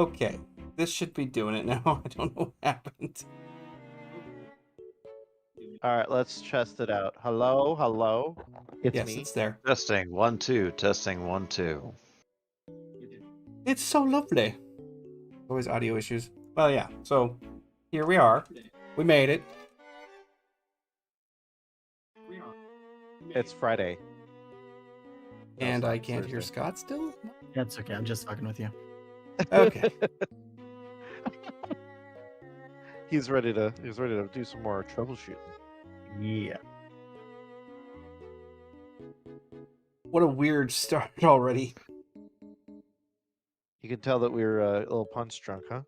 Okay, this should be doing it now. I don't know what happened. All right, let's test it out. Hello, hello. It's Yes, me. it's there. Testing 1 2. Testing 1 2. It's so lovely. Always audio issues. Well, yeah. So here we are. We made it. It's Friday. No, And it's not. I It's can't hear Thursday. Scott still? That's okay. I'm just fucking with you. Okay. He's ready to do some more troubleshooting. Yeah. What a weird start already. You can tell that we were a little punch drunk, huh?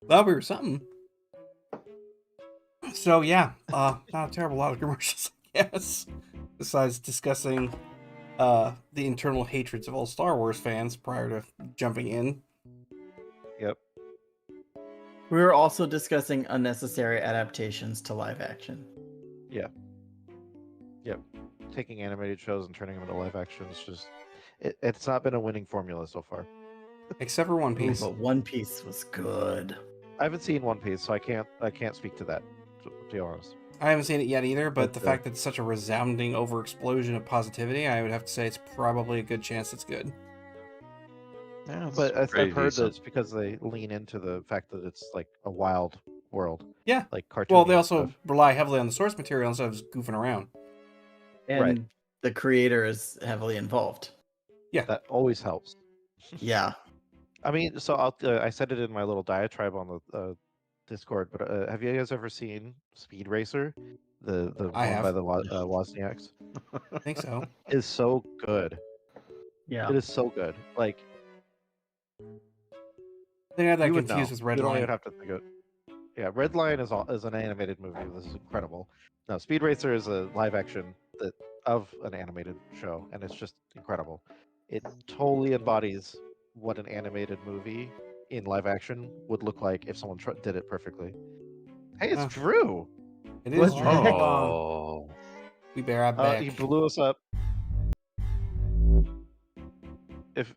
Well, we were something. So yeah, not a terrible lot of commercials, I guess. Besides discussing the internal hatreds of all Star Wars fans prior to jumping in. Yep. We were also discussing unnecessary adaptations to live action. Yep. Taking animated shows and turning them into live action is just it's not been a winning formula so far. Except for One Ooh, Piece. but One Piece was good. I haven't seen One Piece, so I can't speak to that, to be honest. I haven't seen it yet either, but the Okay. fact that it's such a resounding over-explosion of positivity, I would have to say it's probably a good chance it's good. Yeah, it's But I've pretty heard that decent. it's because they lean into the fact that it's like a wild world. Yeah. Like cartoony. Well, they also stuff. rely heavily on the source material instead of just goofing around. And Right. the creator is heavily involved. That always helps. Yeah. I mean, so I said it in my little diatribe on the Discord, but have you guys ever seen Speed Racer? The I one have. by the Wozniaks? I think so. Is so good. Yeah. It is so good. Like I think I had that you would confused know. with Red You don't Line. even have to think of it. Yeah, Red Line is an animated movie. This is incredible. No, Speed Racer is a live action of an animated show, and it's just incredible. It totally embodies what an animated movie in live action would look like if someone did it perfectly. Hey, it's Huh. Drew. It is What Drew. the heck? Hold on. Oh. We bear our back. He blew us up. If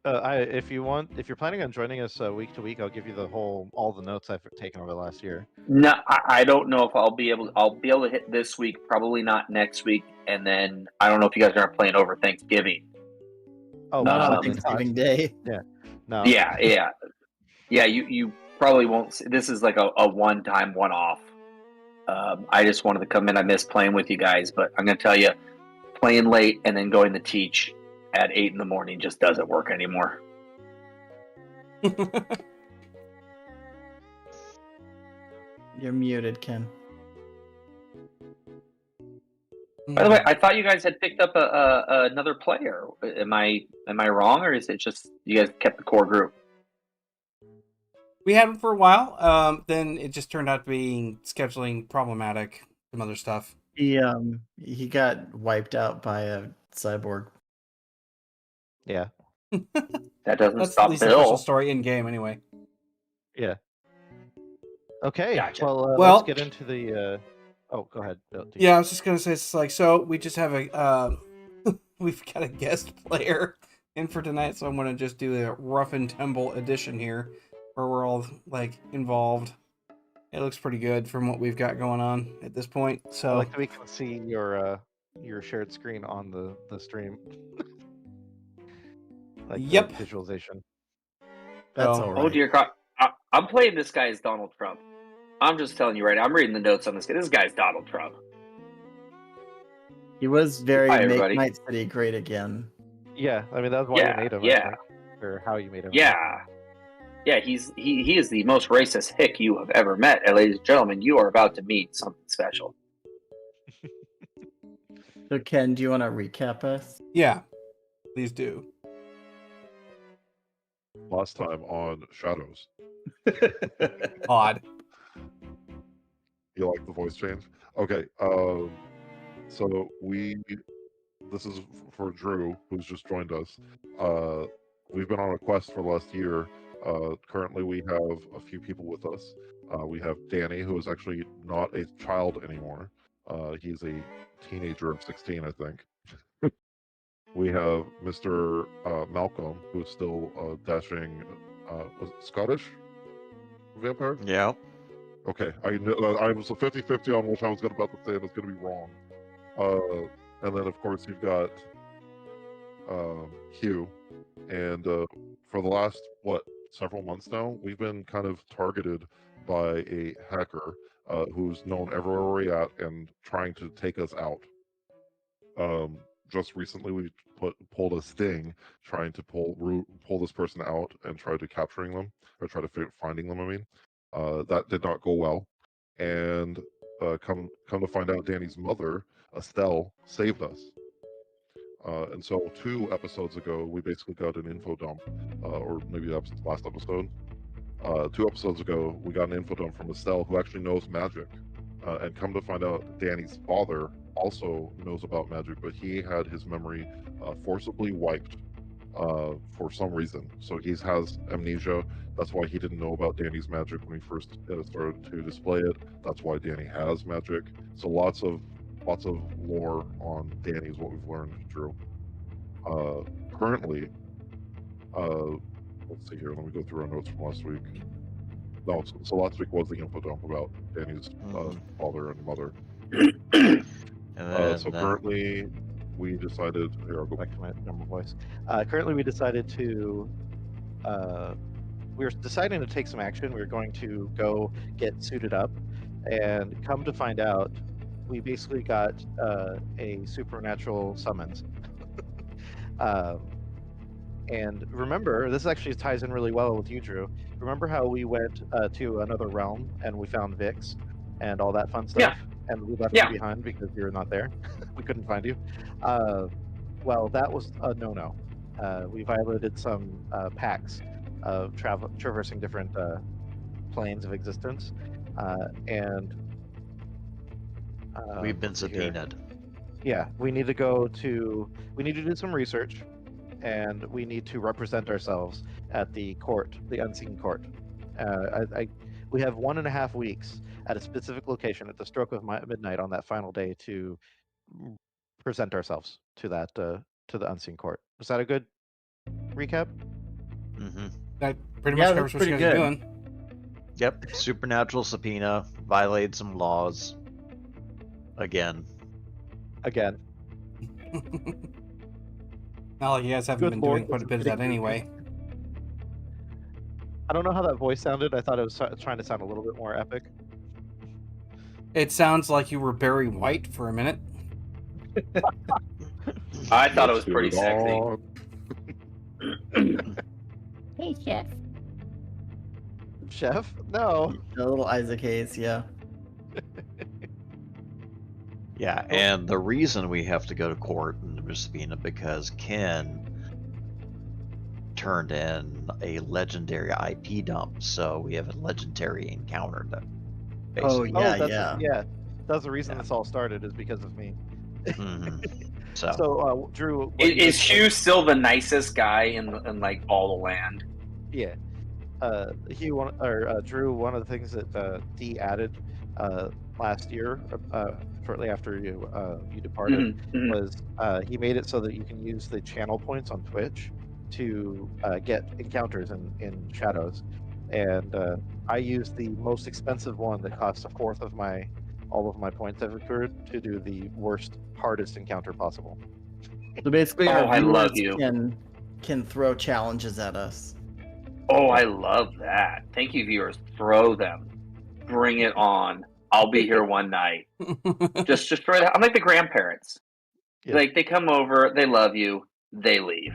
you're planning on joining us week to week, I'll give you all the notes I've taken over the last year. No, I don't know if I'll be able to hit this week, probably not next week, and then I don't know if you guys are playing over Thanksgiving. Oh, Not on probably Thanksgiving not. Day. No. Yeah. You probably won't. This is like a one-time, one-off. I just wanted to come in. I miss playing with you guys, but I'm gonna tell you, playing late and then going to teach at 8 a.m. just doesn't work anymore. You're muted, Ken. By the way, I thought you guys had picked up another player. Am I wrong, or is it just you guys kept the core group? we had him for a while. Then it just turned out to be scheduling problematic, some other stuff. He got wiped out by a cyborg. Yeah. That doesn't That's at stop least the official Bill. story in game, anyway. Yeah. Okay. Gotcha. Well, Well- let's get into the. Oh, go ahead. Bill. Yeah, I was just gonna say, it's like, so we just have a we've got a guest player in for tonight, so I'm gonna just do a rough and tumble edition here, where we're all like involved. It looks pretty good from what we've got going on at this point. I So like that we can see your shared screen on the stream. Like the Yep. visualization. That's Oh. all Oh right. dear God, I'm playing this guy as Donald Trump. I'm just telling you right now. I'm reading the notes on this guy. This guy's Donald Trump. He was very Hi, Make everybody. Night City great again. Yeah, I mean that's why Yeah, you made him. yeah. I think, or how you made him. Yeah. He is the most racist hick you have ever met. And ladies and gentlemen, you are about to meet something special. So Ken, do you want to recap us? yeah, please do. Last time on Shadows. Odd. You like the voice change? Okay. So this is for Drew, who's just joined us. We've been on a quest for the last year. Currently, we have a few people with us. We have Danny, who is actually not a child anymore. He's a teenager of 16, I think. we have Mr. Malcolm, who's still dashing. Was it Scottish vampire? Yeah. Okay, I was a 50-50 on which I was about to say, and it's going to be wrong. And then of course you've got Hugh, and for the last several months now, we've been kind of targeted by a hacker who's known everywhere we're at and trying to take us out. Just recently, we pulled a sting trying to pull this person out and try to capturing them or try to finding them. I mean, that did not go well, and come to find out, Danny's mother, Estelle, saved us. And so 2 episodes ago, we basically got an info dump, or maybe that was the last episode. 2 episodes ago, we got an info dump from Estelle, who actually knows magic. And come to find out, Danny's father also knows about magic, but he had his memory forcibly wiped for some reason. So he has amnesia. That's why he didn't know about Danny's magic when he first started to display it. That's why Danny has magic. So lots of lore on Danny is what we've learned, Drew. Currently, let's see here. Let me go through our notes from last week. No, so last week was the info dump about Danny's father and mother. And then, So currently, we decided. Here, I'll go Back to my normal voice. Currently, we decided to. We were deciding to take some action. We were going to go get suited up, and come to find out, we basically got a supernatural summons. And remember, this actually ties in really well with you, Drew. Remember how we went to another realm and we found Vix and all that fun stuff? Yeah. And we left Yeah. you behind because you were not there. We couldn't find you. Well, that was a no-no. We violated some pacts of traversing different planes of existence. And we've been let's see here. subpoenaed. Yeah, we need to do some research, and we need to represent ourselves at the court, the unseen court. We have 1.5 weeks at a specific location at the stroke of midnight on that final day to present ourselves to that to the unseen court. Was that a good recap? Mm-hmm. That pretty Yeah, much that's covers what you pretty guys are good. doing. Yep. Supernatural subpoena. Violated some laws. Again. Again, Not like you guys haven't Good been lord, doing quite a that's bit of pretty that anyway. I don't know how that voice sounded. I thought it was trying to sound a little bit more epic. It sounds like you were Barry White for a minute. I thought it was Let's do pretty it sexy. all. Hey, Chef. Chef? No. A little Isaac Hayes, yeah. Yeah, and the reason we have to go to court and subpoena because Ken turned in a legendary IP dump, so we have a legendary encounter. Oh, Basically. yeah, that's yeah. yeah. That's the reason Yeah. this all started is because of me. Mhm. So, So, Drew, what do you Is think- Hugh still the nicest guy in like all the land? Yeah. Drew, one of the things that Dee added last year, shortly after you departed, Mhm, mhm. was he made it so that you can use the channel points on Twitch to get encounters in Shadows. And I used the most expensive one that costs 1/4 of all of my points I've accrued to do the worst, hardest encounter possible. So basically, Oh, our I love viewers you. can throw challenges at us. Oh, I love that. Thank you, viewers. Throw them. Bring it on. I'll be here one night. Just throw it. I'm like the grandparents. Yeah. Like they come over, they love you, they leave.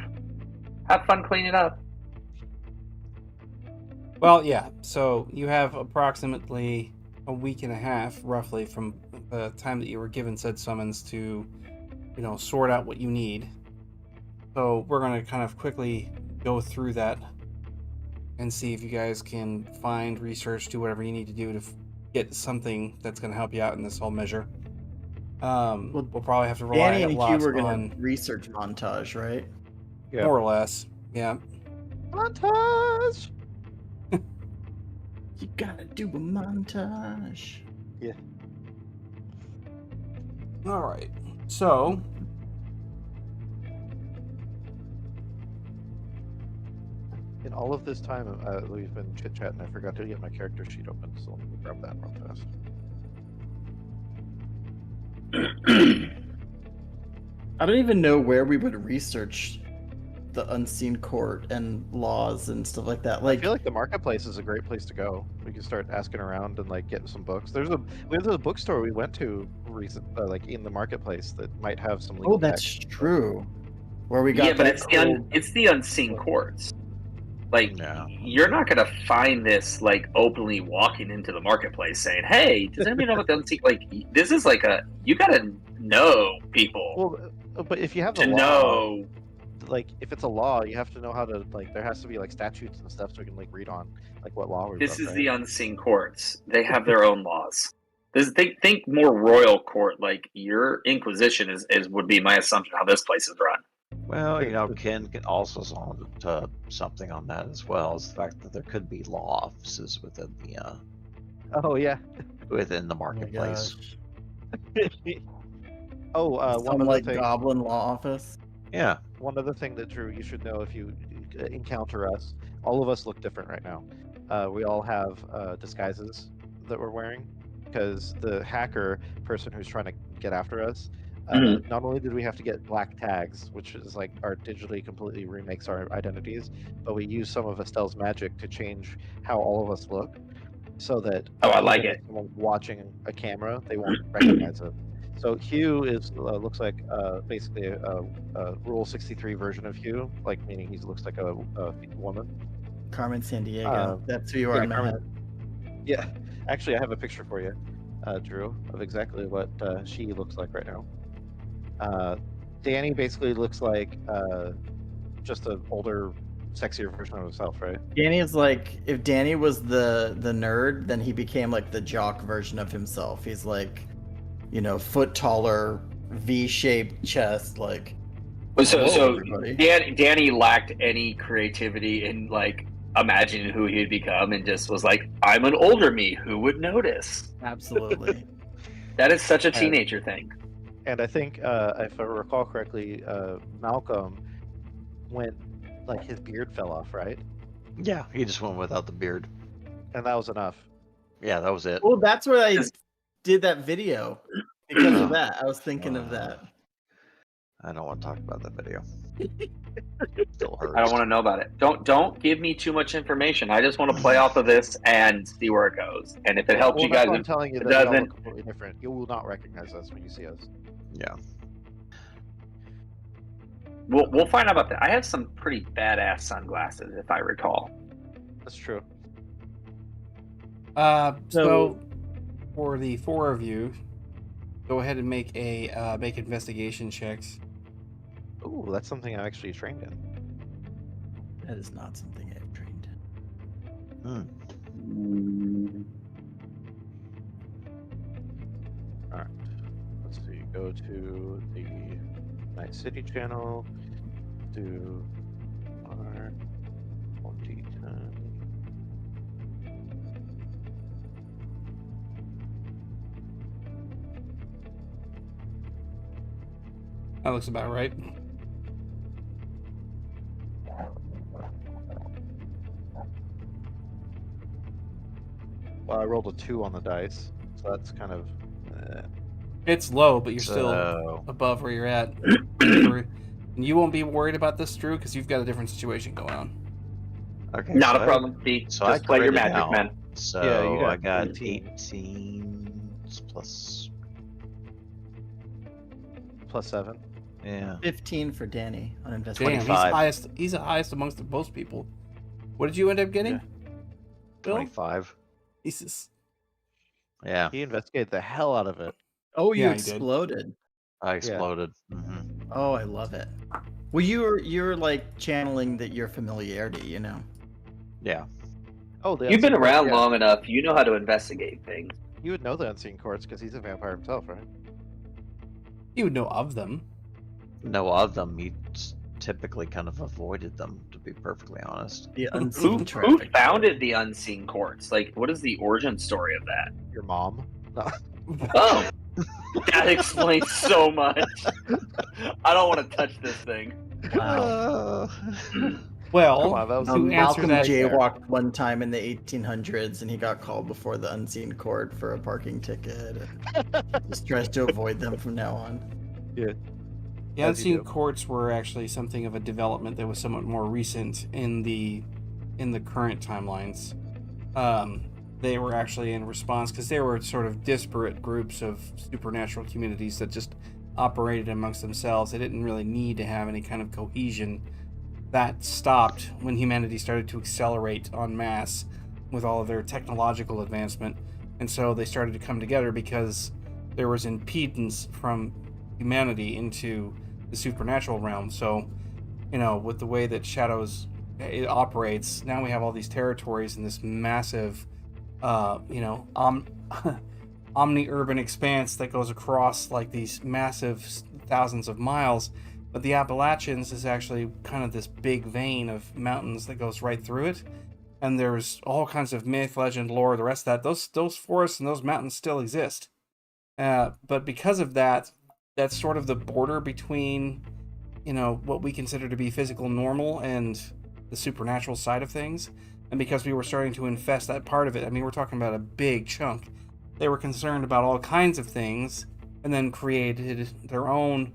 Have fun cleaning up. Well, yeah. So you have approximately a week and a half, roughly, from the time that you were given said summons to, sort out what you need. So we're going to kind of quickly go through that and see if you guys can find, research, do whatever you need to do to get something that's going to help you out in this whole measure. We'll probably have to rely Danny a and lot Hugh were gonna on, research montage, right? Yeah. more or less. Yeah. Montage. You gotta do a montage. All right. So In all of this time, we've been chit chatting. I forgot to get my character sheet open, so let me grab that real fast. I don't even know where we would research the unseen court and laws and stuff like that. I Like, feel like the marketplace is a great place to go. We can start asking around and like getting some books. We have a bookstore we went to recent, like in the marketplace that might have some legal oh, that's text. true. Where we got Yeah, but that it's cool- it's the unseen courts. Like Yeah. you're not gonna find this like openly walking into the marketplace saying, "Hey, does anybody know what the unseen?" Like this is like you gotta know people Well, but if you have the to law, know. like if it's a law, you have to know how to like. There has to be like statutes and stuff so we can like read on like what law we're. This is the unseen courts. They have their own laws. Think more royal court, like your Inquisition is would be my assumption how this place is run. Well, Ken can also on to something on that as well, is the fact that there could be law offices within the Oh yeah. within the Oh my marketplace. gosh. One Some other like thing. goblin law office. Yeah. One other thing that Drew, you should know if you encounter us. All of us look different right now. We all have disguises that we're wearing because the hacker person who's trying to get after us. Not only did we have to get black tags, which is like our digitally completely remakes our identities, but we use some of Estelle's magic to change how all of us look, so that Oh, I like even it. if someone's watching a camera, they won't recognize it. So Hugh looks like basically a Rule 63 version of Hugh, like meaning he looks like a woman. Carmen Sandiego. Um, That's who you are yeah, in my Carmen- head. Yeah, actually, I have a picture for you, Drew, of exactly what she looks like right now. Danny basically looks like just an older, sexier version of himself, right? Danny is like, if Danny was the nerd, then he became like the jock version of himself. He's like, foot taller, V-shaped chest, like. So Hello, everybody. Danny lacked any creativity in like imagining who he'd become, and just was like, "I'm an older me. Who would notice?" Absolutely. That is such a teenager thing. And I think, if I recall correctly, Malcolm went like his beard fell off, right? Yeah. He just went without the beard. And that was enough. Yeah, that was it. Well, that's where I Is- did that video because of that. I was thinking of that. I don't want to talk about that video. Still hurts. I don't want to know about it. Don't give me too much information. I just want to play off of this and see where it goes. And if it helps Well, you that's guys, what I'm telling you it that we all doesn't- look completely different. You will not recognize us when you see us. Yeah. we'll find out about that. I have some pretty badass sunglasses, if I recall. That's true. So for the four of you, go ahead and make investigation checks. Ooh, that's something I actually trained in. That is not something I've trained in. All right. Let's see. Go to the Night City channel. Do our 1d10. That looks about right. Well, I rolled a 2 on the dice, so that's kind of. It's low, but you're still So, above where you're at. And you won't be worried about this, Drew, because you've got a different situation going on. okay. Not so a problem. B. So I Just play your crit it magic, out. man. So Yeah, you got I got 18. 18 plus. Plus 7. Yeah. 15 for Danny on Damn, investigation. he's 25. highest. He's the highest amongst most people. What did you end up getting? Yeah. Bill? 25. Jesus. Yeah. He investigated the hell out of it. Oh, you Yeah, he did. exploded. I exploded. Oh, I love it. Well, you're like channeling your familiarity, Yeah. Oh, the You've been Unseen Court, around yeah. long enough. You know how to investigate things. You would know the Unseen Courts because he's a vampire himself, right? You would know of them. No of them. He typically kind of avoided them, to be perfectly honest. The Who unseen traffic. founded the unseen courts? Like, what is the origin story of that? Your mom. No. Oh, that explains so much. I don't want to touch this thing. Wow. Well, Come on, that was to answer Malcolm that, jaywalked one time in the 1800s, and he got called before the unseen court for a parking ticket. Just tries to avoid them from now on. the as you unseen do. courts were actually something of a development that was somewhat more recent in the current timelines. They were actually in response because they were sort of disparate groups of supernatural communities that just operated amongst themselves. They didn't really need to have any kind of cohesion. That stopped when humanity started to accelerate en masse with all of their technological advancement, and so they started to come together because there was impedance from humanity into the supernatural realm. So, with the way that Shadows it operates, now we have all these territories in this massive, omni-urban expanse that goes across like these massive thousands of miles. But the Appalachians is actually kind of this big vein of mountains that goes right through it. And there's all kinds of myth, legend, lore, the rest of that. Those forests and those mountains still exist. But because of that, that's sort of the border between, what we consider to be physical normal and the supernatural side of things. And because we were starting to infest that part of it, I mean, we're talking about a big chunk. They were concerned about all kinds of things and then created their own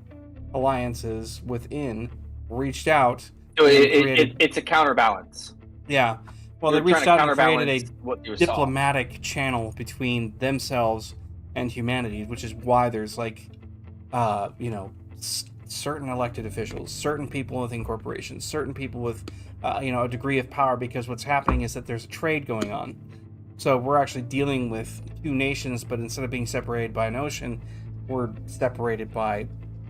alliances within, reached out. So and then created, it's a counterbalance. yeah. Well, You're they reached trying to out and created counterbalance a what you saw. diplomatic channel between themselves and humanity, which is why there's certain elected officials, certain people within corporations, certain people with, a degree of power, because what's happening is that there's a trade going on. So we're actually dealing with two nations, but instead of being separated by an ocean, we're separated by,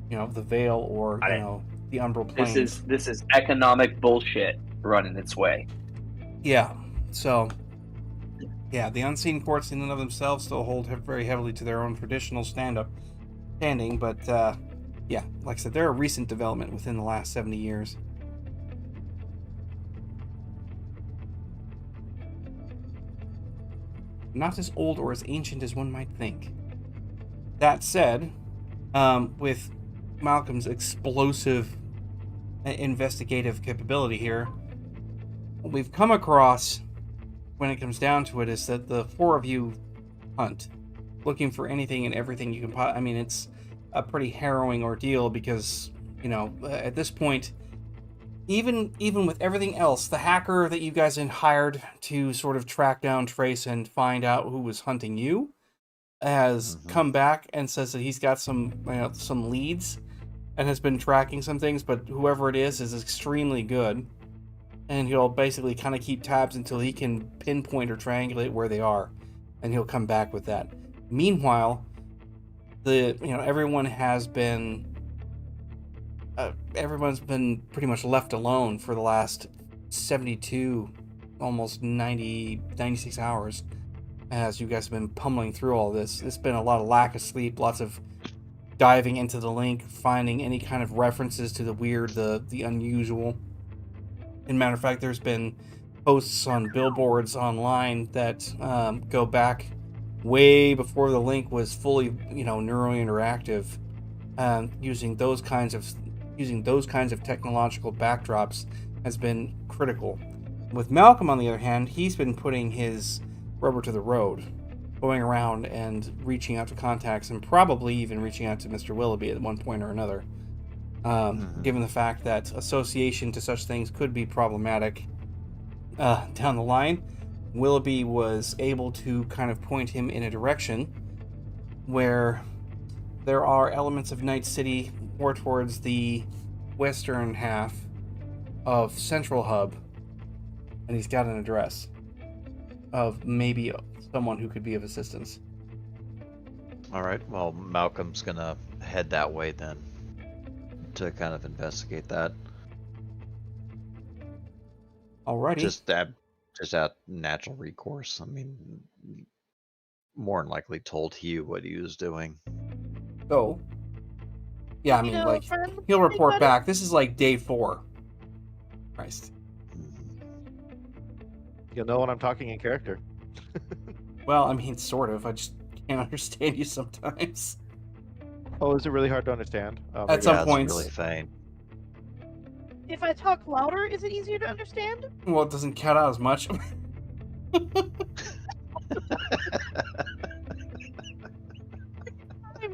the veil or, the umbral plane. This is economic bullshit running its way. Yeah. So, yeah, the unseen courts in and of themselves still hold very heavily to their own traditional standing, but yeah, like I said, they're a recent development within the last 70 years. Not as old or as ancient as one might think. That said, with Malcolm's explosive investigative capability here, what we've come across when it comes down to it is that the four of you hunt, looking for anything and everything you can I mean, it's a pretty harrowing ordeal because, at this point, even with everything else, the hacker that you guys had hired to sort of track down, trace, and find out who was hunting you has come back and says that he's got some leads and has been tracking some things, but whoever it is extremely good. And he'll basically kind of keep tabs until he can pinpoint or triangulate where they are, and he'll come back with that. Meanwhile, everyone's been pretty much left alone for the last 72, almost 96 hours, as you guys have been pummeling through all this. It's been a lot of lack of sleep, lots of diving into the link, finding any kind of references to the weird, the unusual. As a matter of fact, there's been posts on billboards online that go back way before the link was fully, neurointeractive, using those kinds of technological backdrops has been critical. With Malcolm, on the other hand, he's been putting his rubber to the road, going around and reaching out to contacts, and probably even reaching out to Mr. Willoughby at one point or another. Given the fact that association to such things could be problematic down the line, Willoughby was able to kind of point him in a direction where there are elements of Night City more towards the western half of Central Hub, and he's got an address of maybe someone who could be of assistance. All right, well, Malcolm's gonna head that way then to kind of investigate that. Alrighty. Just at natural recourse. I mean, more than likely told Hugh what he was doing. So, yeah, I mean, he'll report back. This is like day 4. Christ. You'll know when I'm talking in character. Well, I mean, sort of. I just can't understand you sometimes. Oh, is it really hard to understand? At some it's points. really faint. If I talk louder, is it easier to understand? Well, it doesn't cut out as much.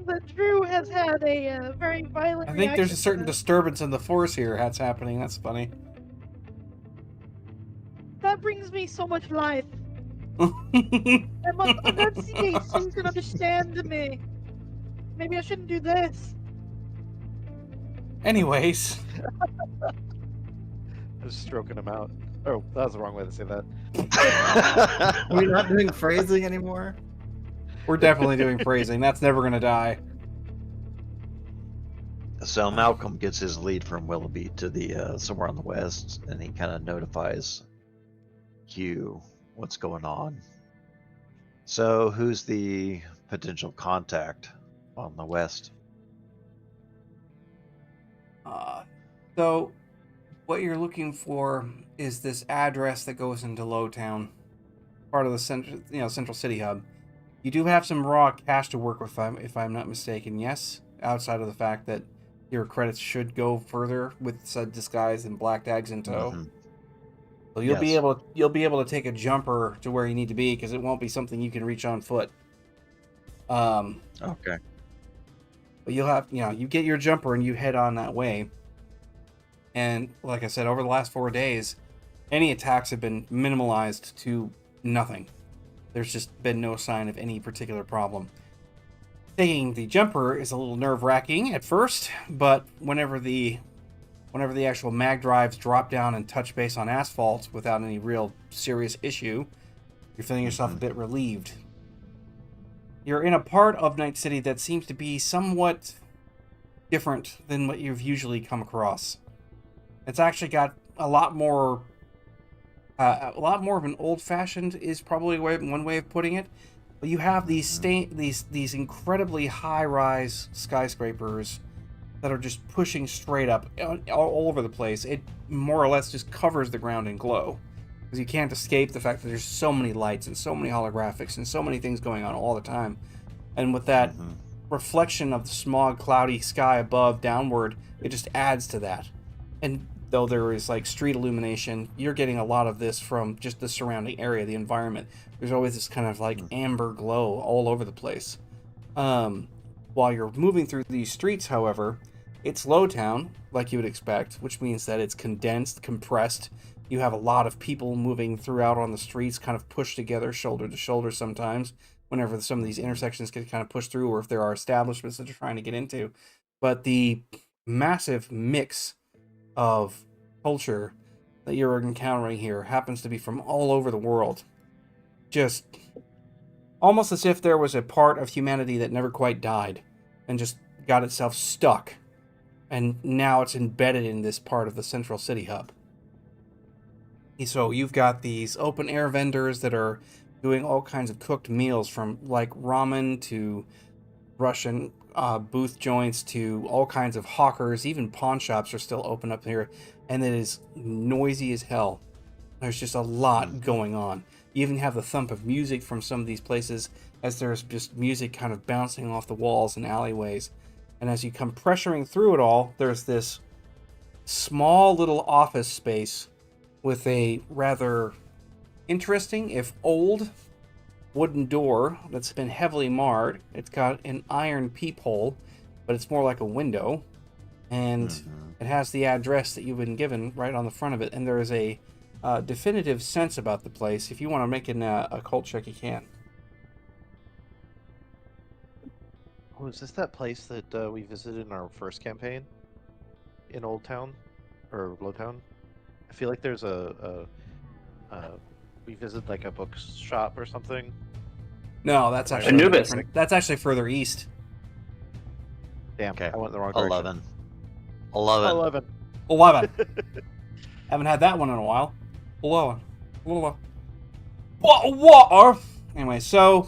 But Drew has had a very violent I think there's a reaction certain to this. disturbance in the force here that's happening. That's funny. That brings me so much life. I must enunciate so you can understand me. Maybe I shouldn't do this. Anyways, I'm just stroking him out. Oh, that was the wrong way to say that. Are we not doing phrasing anymore? we're definitely doing phrasing. That's never gonna die. So Malcolm gets his lead from Willoughby to the somewhere on the west, and he kind of notifies Hugh what's going on. So who's the potential contact on the west? So, what you're looking for is this address that goes into Lowtown, part of the central city hub. You do have some raw cash to work with, if I'm not mistaken. Yes, outside of the fact that your credits should go further with said disguise and black dags in tow. Mhm. So you'll be Yes. able to take a jumper to where you need to be because it won't be something you can reach on foot. Okay. But you'll have, you get your jumper and you head on that way. And like I said, over the last 4 days, any attacks have been minimalized to nothing. There's just been no sign of any particular problem. Taking the jumper is a little nerve-wracking at first, but whenever the actual mag drives drop down and touch base on asphalt without any real serious issue, you're feeling yourself a bit relieved. You're in a part of Night City that seems to be somewhat different than what you've usually come across. It's actually got a lot more of an old-fashioned is probably one way of putting it. But you have these these incredibly high-rise skyscrapers that are just pushing straight up all over the place. It more or less just covers the ground in glow because you can't escape the fact that there's so many lights and so many holographics and so many things going on all the time. And with that reflection of the smog, cloudy sky above downward, it just adds to that. And though there is like street illumination, you're getting a lot of this from just the surrounding area, the environment. There's always this kind of like amber glow all over the place. While you're moving through these streets, however, it's Lowtown, like you would expect, which means that it's condensed, compressed. You have a lot of people moving throughout on the streets, kind of pushed together, shoulder to shoulder sometimes, whenever some of these intersections get kind of pushed through, or if there are establishments that you're trying to get into. But the massive mix of culture that you're encountering here happens to be from all over the world. Just almost as if there was a part of humanity that never quite died and just got itself stuck. And now it's embedded in this part of the central city hub. So you've got these open air vendors that are doing all kinds of cooked meals, from like ramen to Russian booth joints to all kinds of hawkers. Even pawn shops are still open up here, and it is noisy as hell. There's just a lot going on. You even have the thump of music from some of these places, as there's just music kind of bouncing off the walls and alleyways. And as you come pressuring through it all, there's this small little office space with a rather interesting, if old, wooden door that's been heavily marred. It's got an iron peephole, but it's more like a window. And it has the address that you've been given right on the front of it. And there is a definitive sense about the place. If you want to make an occult check, you can. Oh, is this that place that we visited in our first campaign in Old Town or Lowtown? I feel like there's we visited like a bookshop or something. No, that's actually Anubis. different. That's actually further east. Damn, Okay. I went in the wrong direction. 11. 11. Haven't had that one in a while. 11. What? Anyway, so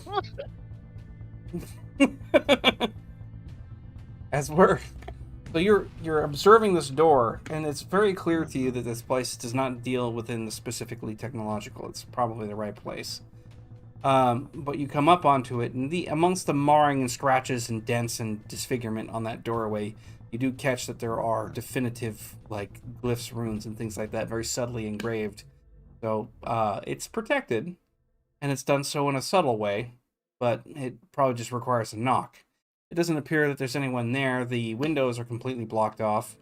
you're observing this door, and it's very clear to you that this place does not deal within the specifically technological. It's probably the right place. But you come up onto it, and amongst the marring and scratches and dents and disfigurement on that doorway, you do catch that there are definitive like glyphs, runes, and things like that, very subtly engraved. So it's protected, and it's done so in a subtle way, but it probably just requires a knock. It doesn't appear that there's anyone there. The windows are completely blocked off,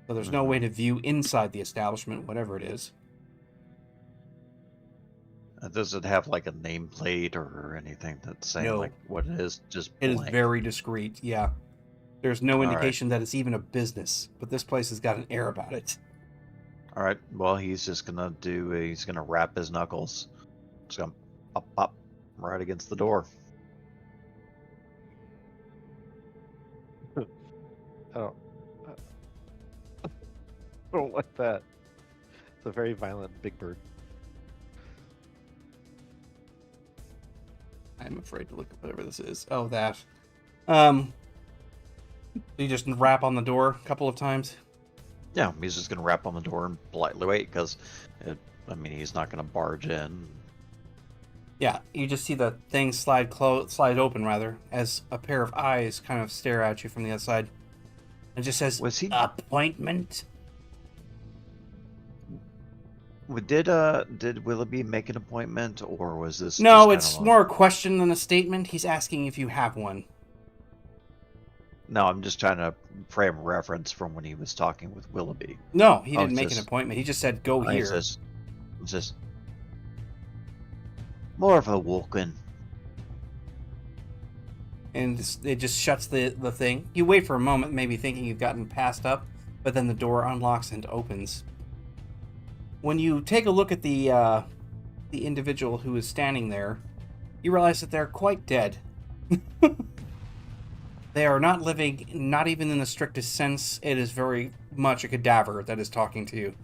so there's no way to view inside the establishment, whatever it is. Does it have like a nameplate or anything that's saying No. like what it is? Just It is blank? very discreet, yeah. There's no All right. indication that it's even a business, but this place has got an air about it. All right. Well, he's just gonna he's gonna wrap his knuckles. Just gonna pop, pop, right against the door. Oh, I don't like that. It's a very violent Big Bird. I'm afraid to look at whatever this is. Oh, that. You just rap on the door a couple of times. Yeah, he's just gonna rap on the door and politely wait because, I mean, he's not gonna barge in. Yeah, you just see the thing slide open rather, as a pair of eyes kind of stare at you from the outside. It just says, Was he? appointment? Did Willoughby make an appointment, or was this? No, just it's kinda more a question than a statement. He's asking if you have one. No, I'm just trying to frame reference from when he was talking with Willoughby. No, he Oh, didn't make it's an just- appointment. He just said, go here. It's just more of a walk-in. And it just shuts the thing. You wait for a moment, maybe thinking you've gotten passed up, but then the door unlocks and opens. When you take a look at the individual who is standing there, you realize that they're quite dead. They are not living, not even in the strictest sense. It is very much a cadaver that is talking to you.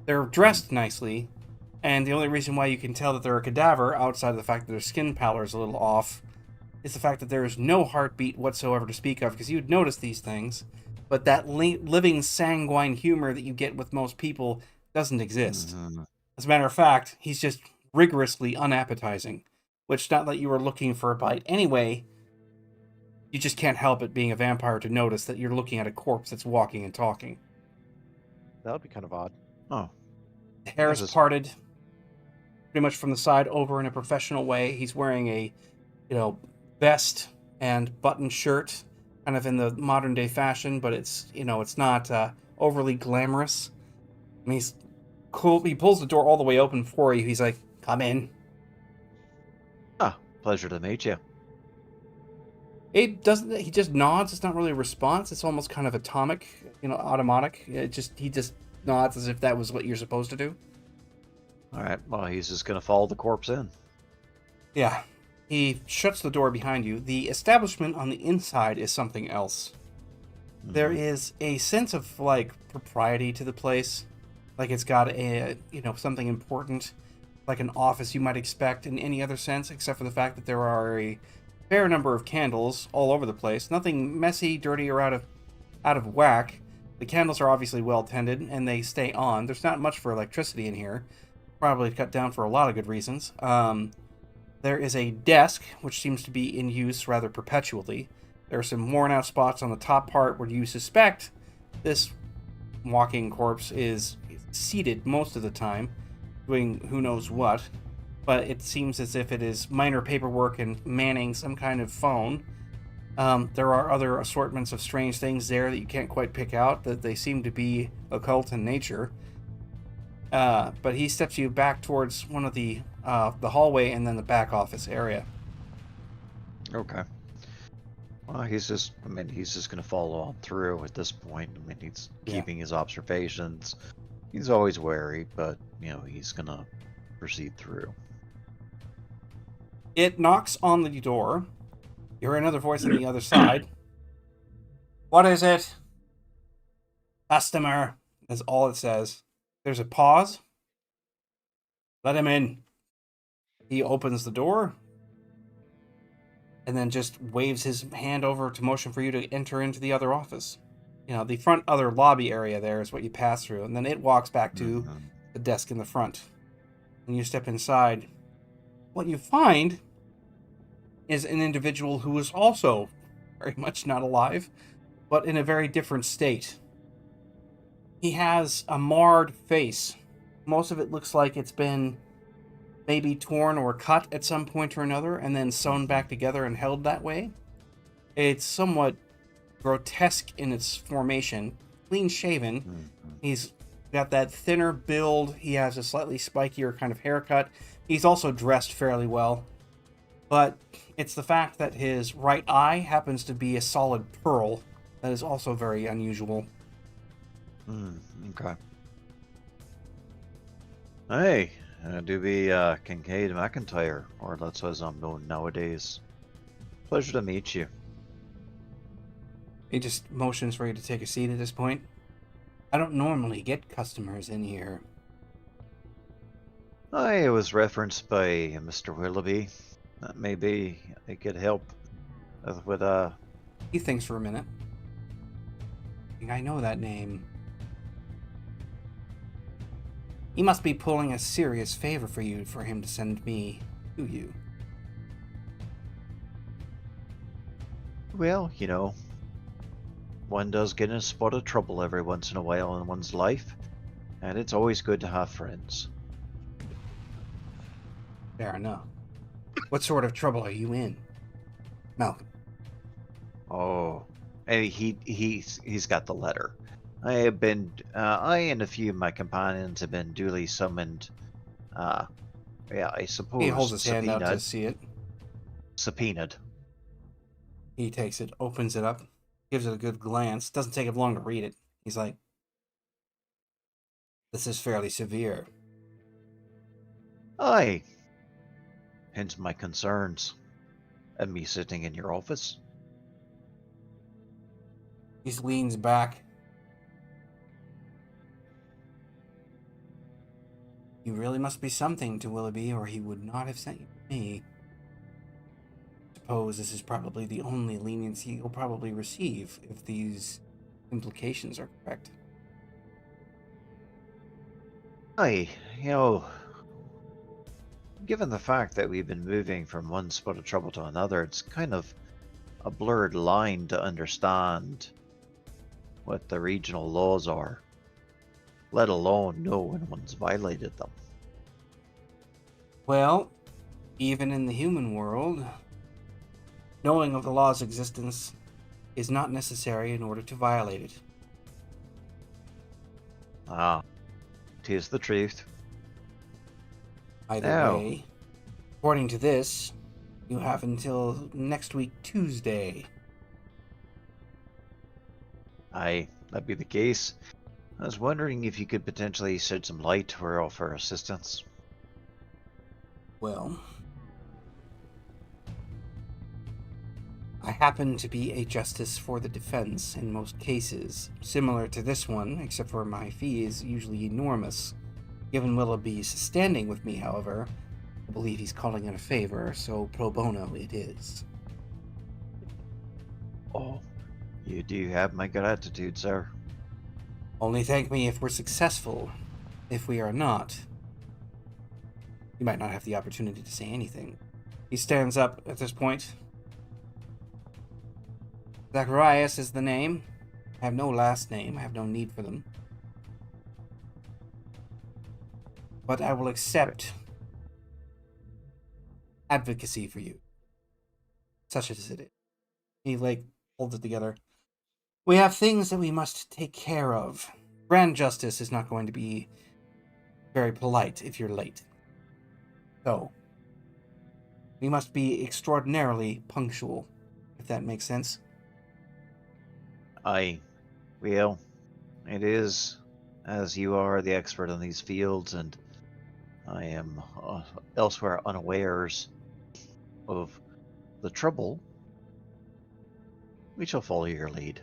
They're dressed nicely, and the only reason why you can tell that they're a cadaver, outside of the fact that their skin pallor is a little off, is the fact that there is no heartbeat whatsoever to speak of, because you'd notice these things, but that living sanguine humor that you get with most people doesn't exist. Mhm. As a matter of fact, he's just rigorously unappetizing, which, not that you were looking for a bite anyway, you just can't help it, being a vampire, to notice that you're looking at a corpse that's walking and talking. That would be kind of odd. Oh, The hair This is is- parted pretty much from the side over in a professional way. He's wearing a, vest and button shirt, kind of in the modern day fashion, but it's not overly glamorous. And he's cool. He pulls the door all the way open for you. He's like, "Come in." pleasure to meet you. It doesn't. He just nods. It's not really a response. It's almost kind of automatic. He just nods as if that was what you're supposed to do. All right. Well, he's just gonna follow the corpse in. Yeah. He shuts the door behind you. The establishment on the inside is something else. There Mhm. is a sense of propriety to the place. Like it's got something important, like an office you might expect in any other sense, except for the fact that there are a fair number of candles all over the place. Nothing messy, dirty, or out of whack. The candles are obviously well tended and they stay on. There's not much for electricity in here. Probably cut down for a lot of good reasons. There is a desk, which seems to be in use rather perpetually. There are some worn out spots on the top part where you suspect this walking corpse is seated most of the time, doing who knows what. But it seems as if it is minor paperwork and manning some kind of phone. There are other assortments of strange things there that you can't quite pick out, that they seem to be occult in nature. But he steps you back towards one of the hallway and then the back office area. Okay. Well, he's just gonna follow on through at this point. I mean, he's Yeah. keeping his observations. He's always wary, but he's gonna proceed through. It knocks on the door. You hear another voice on the other side. What is it? Customer, is all it says. There's a pause. Let him in. He opens the door and then just waves his hand over to motion for you to enter into the other office. The front other lobby area there is what you pass through, and then it walks back to Mhm. the desk in the front. When you step inside, what you find is an individual who is also very much not alive. but in a very different state. He has a marred face. Most of it looks like it's been maybe torn or cut at some point or another and then sewn back together and held that way. It's somewhat grotesque in its formation. Clean shaven. Mhm. He's got that thinner build. He has a slightly spikier kind of haircut. He's also dressed fairly well. But it's the fact that his right eye happens to be a solid pearl that is also very unusual. Okay. Hey, do be Kincaid McIntyre, or that's as I'm known nowadays. Pleasure to meet you. He just motions for you to take a seat at this point. I don't normally get customers in here. I was referenced by Mr. Willoughby. Maybe I could help with He thinks for a minute. I think I know that name. He must be pulling a serious favor for you for him to send me to you. well, you know, one does get in a spot of trouble every once in a while in one's life, and it's always good to have friends. Fair enough. What sort of trouble are you in, Malcolm? Oh, and he's got the letter. I have been, I and a few of my companions have been duly summoned. Yeah, I suppose. He holds his hand out to subpoenaed. see it. Subpoenaed. He takes it, opens it up, gives it a good glance. Doesn't take him long to read it. He's like, "This is fairly severe." Aye. Hence my concerns. And me sitting in your office. He leans back. You really must be something to Willoughby, or he would not have sent you to me. Suppose this is probably the only leniency you'll probably receive if these implications are correct. Aye, you know, given the fact that we've been moving from one spot of trouble to another, it's kind of a blurred line to understand what the regional laws are, let alone know when one's violated them. Well, even in the human world, knowing of the law's existence is not necessary in order to violate it. Ah, 'tis the truth. Either Now- way, according to this, you have until next week Tuesday. Aye, that'd be the case. I was wondering if you could potentially shed some light or offer assistance. Well, I happen to be a justice for the defense in most cases, similar to this one, except for my fee is usually enormous. Given Willoughby's standing with me, however, I believe he's calling it a favor, so pro bono it is. Oh, you do have my gratitude, sir. Only thank me if we're successful. If we are not, you might not have the opportunity to say anything. He stands up at this point. Zacharias is the name. I have no last name. I have no need for them. But I will accept advocacy for you. Such as it is. He, holds it together. We have things that we must take care of. Grand Justice is not going to be very polite if you're late. So, we must be extraordinarily punctual, if that makes sense. Aye, well, it is, as you are the expert in these fields, and I am elsewhere unawares of the trouble. We shall follow your lead.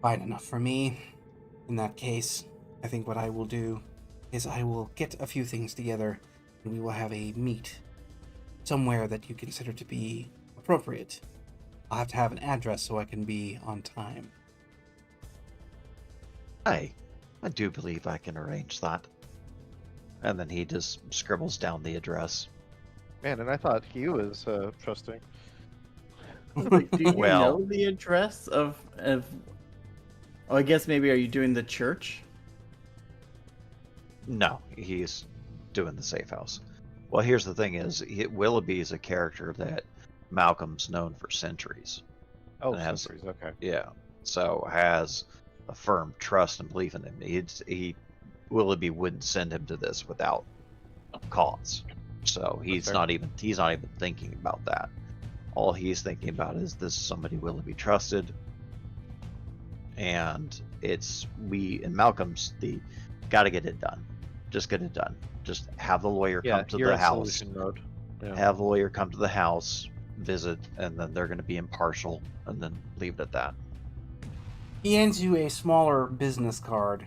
Fine enough for me. In that case, I think what I will do is I will get a few things together, and we will have a meet somewhere that you consider to be appropriate. I'll have to have an address so I can be on time. Aye, I do believe I can arrange that. And then he just scribbles down the address. Man, and I thought he was trusting. Like, do you Well- know the address of? Oh, I guess maybe are you doing the church? No, he's doing the safe house. Well, here's the thing: Willoughby is a character that Malcolm's known for centuries. Oh, It has- centuries. Okay. Yeah, so has a firm trust and belief in him. Willoughby wouldn't send him to this without cause. So he's fair. not even thinking about that. All he's thinking about is this is somebody Willoughby trusted, and Malcolm's the got to get it done. Just get it done. Just have the lawyer Yeah, come to you're the in house. solution mode. Yeah. Have the lawyer come to the house, visit, and then they're going to be impartial, and then leave it at that. He hands you a smaller business card.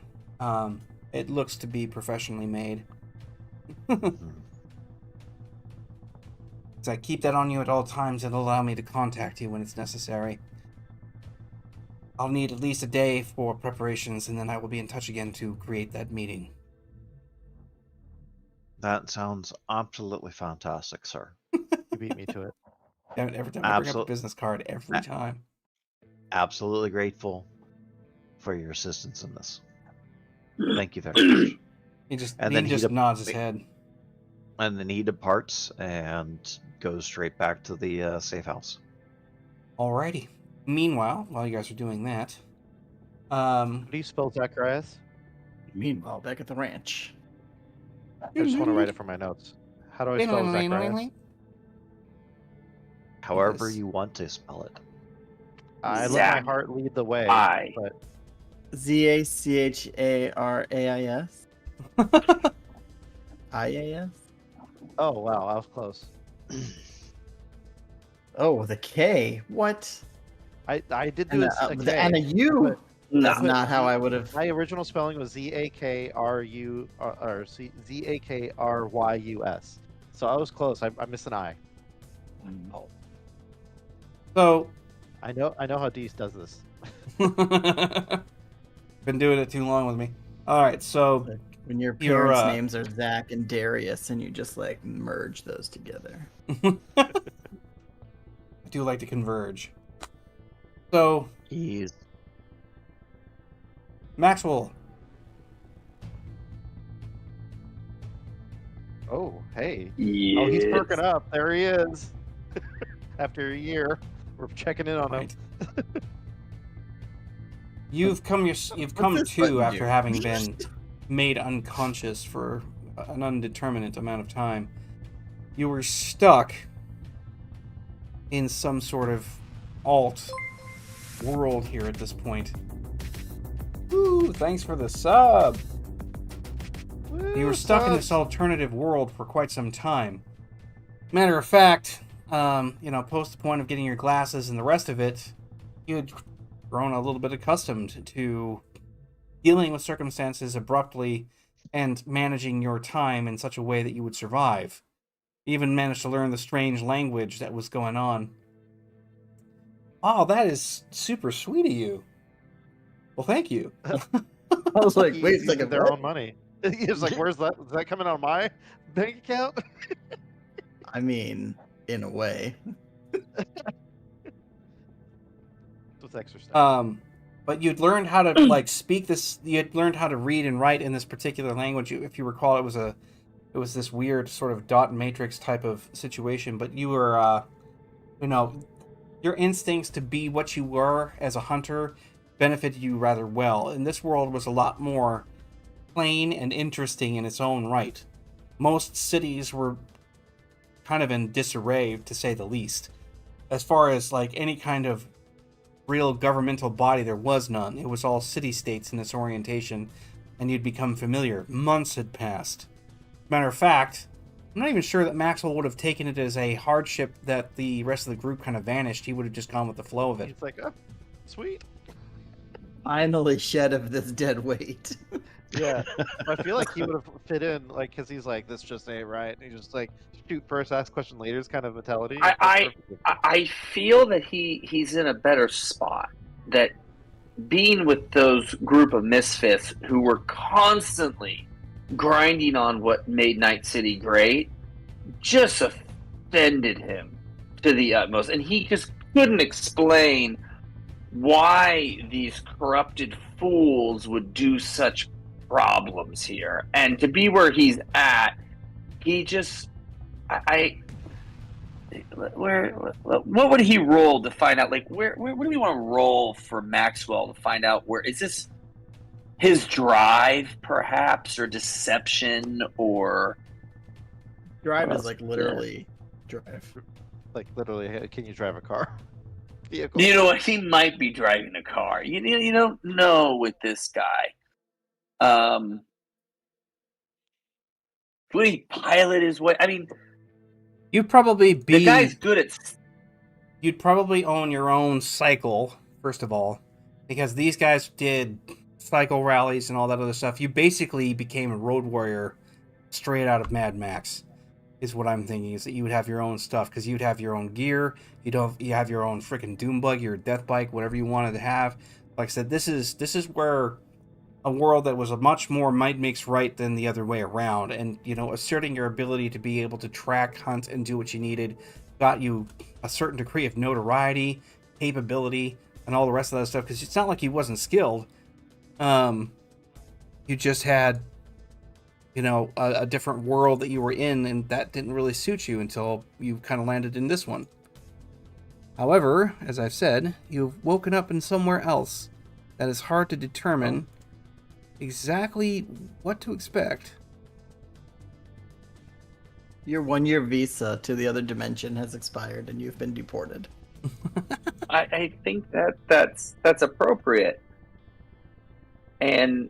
It looks to be professionally made. So I keep that on you at all times. It'll allow me to contact you when it's necessary. I'll need at least a day for preparations, and then I will be in touch again to create that meeting. That sounds absolutely fantastic, sir. You beat me to it. Every time I bring up a Absolute- business card, every time. Absolutely grateful for your assistance in this. Thank you very much. He just, And he then he just dep- nods his head. And then he departs and goes straight back to the safe house. Alrighty. Meanwhile, while you guys are doing that, How do you spell Zacharias? Meanwhile, back at the ranch. I just want to write it for my notes. How do I spell Zacharias? However Yes. you want to spell it. I let Zach. my heart lead the way. I. But Zacharais. IAS. oh wow, I was close. Oh, with a K. What? I did do And it. and a U. but- That's No. not how I would have. My original spelling was ZAKRU or ZAKRYUS. So I was close. I missed an I. So, I know how Dees does this. been doing it too long with me. Alright, so When your You're, parents' uh, names are Zach and Darius, and you just like merge those together. I do like to converge. So, He's Maxwell, Oh, hey. Yes. Oh, he's perking up. There he is. After a year, we're checking in on him. right? You've come this to button after do? having been made unconscious for an undeterminate amount of time. You were stuck in some sort of alt world here at this point. Ooh, thanks for the sub. You were stuck in this alternative world for quite some time. Matter of fact, post the point of getting your glasses and the rest of it, you had grown a little bit accustomed to dealing with circumstances abruptly and managing your time in such a way that you would survive. You even managed to learn the strange language that was going on. Oh, that is super sweet of you. Well, thank you. I was like, wait a Using second. their what? own money. He's like, where's that? Is that coming out of my bank account? I mean, in a way. With extra stuff. But you'd learned how to like speak this. You had learned how to read and write in this particular language. If you recall, it was this weird sort of dot matrix type of situation. But you were, your instincts to be what you were as a hunter benefited you rather well. And this world was a lot more plain and interesting in its own right. Most cities were kind of in disarray, to say the least. As far as like any kind of real governmental body, there was none. It was all city-states in its orientation, and you'd become familiar. Months had passed. Matter of fact, I'm not even sure that Maxwell would have taken it as a hardship that the rest of the group kind of vanished. He would have just gone with the flow of it. He's like, oh, sweet. Finally shed of this dead weight. Yeah. I feel like he would have fit in, like, because he's like, this just ain't right. And he just like, shoot first, ask question later kind of mentality. I feel that he's in a better spot. That being with those group of misfits who were constantly grinding on what made Night City great just offended him to the utmost, and he just couldn't explain why these corrupted fools would do such problems here. And to be where he's at, he just, what would he roll to find out? Like, where do we want to roll for Maxwell to find out where is this? His drive, perhaps, or deception, or Drive is like literally drive. Like literally, hey, can you drive a car? Vehicle. you know what? He might be driving a car. You don't know with this guy. Would he pilot his way? I mean, You'd probably be. the guy's good at. You'd probably own your own cycle, first of all, because these guys did cycle rallies and all that other stuff. You basically became a road warrior straight out of Mad Max, is what I'm thinking, is that you would have your own stuff, because you'd have your own gear, you have your own freaking doom bug, your death bike, whatever you wanted to have. Like I said, this is where a world that was a much more might makes right than the other way around, and asserting your ability to be able to track, hunt, and do what you needed got you a certain degree of notoriety, capability, and all the rest of that stuff, because it's not like he wasn't skilled. You just had a different world that you were in, and that didn't really suit you until you kind of landed in this one. However, as I've said, you've woken up in somewhere else that is hard to determine exactly what to expect. Your 1-year visa to the other dimension has expired and you've been deported. I think that's appropriate. And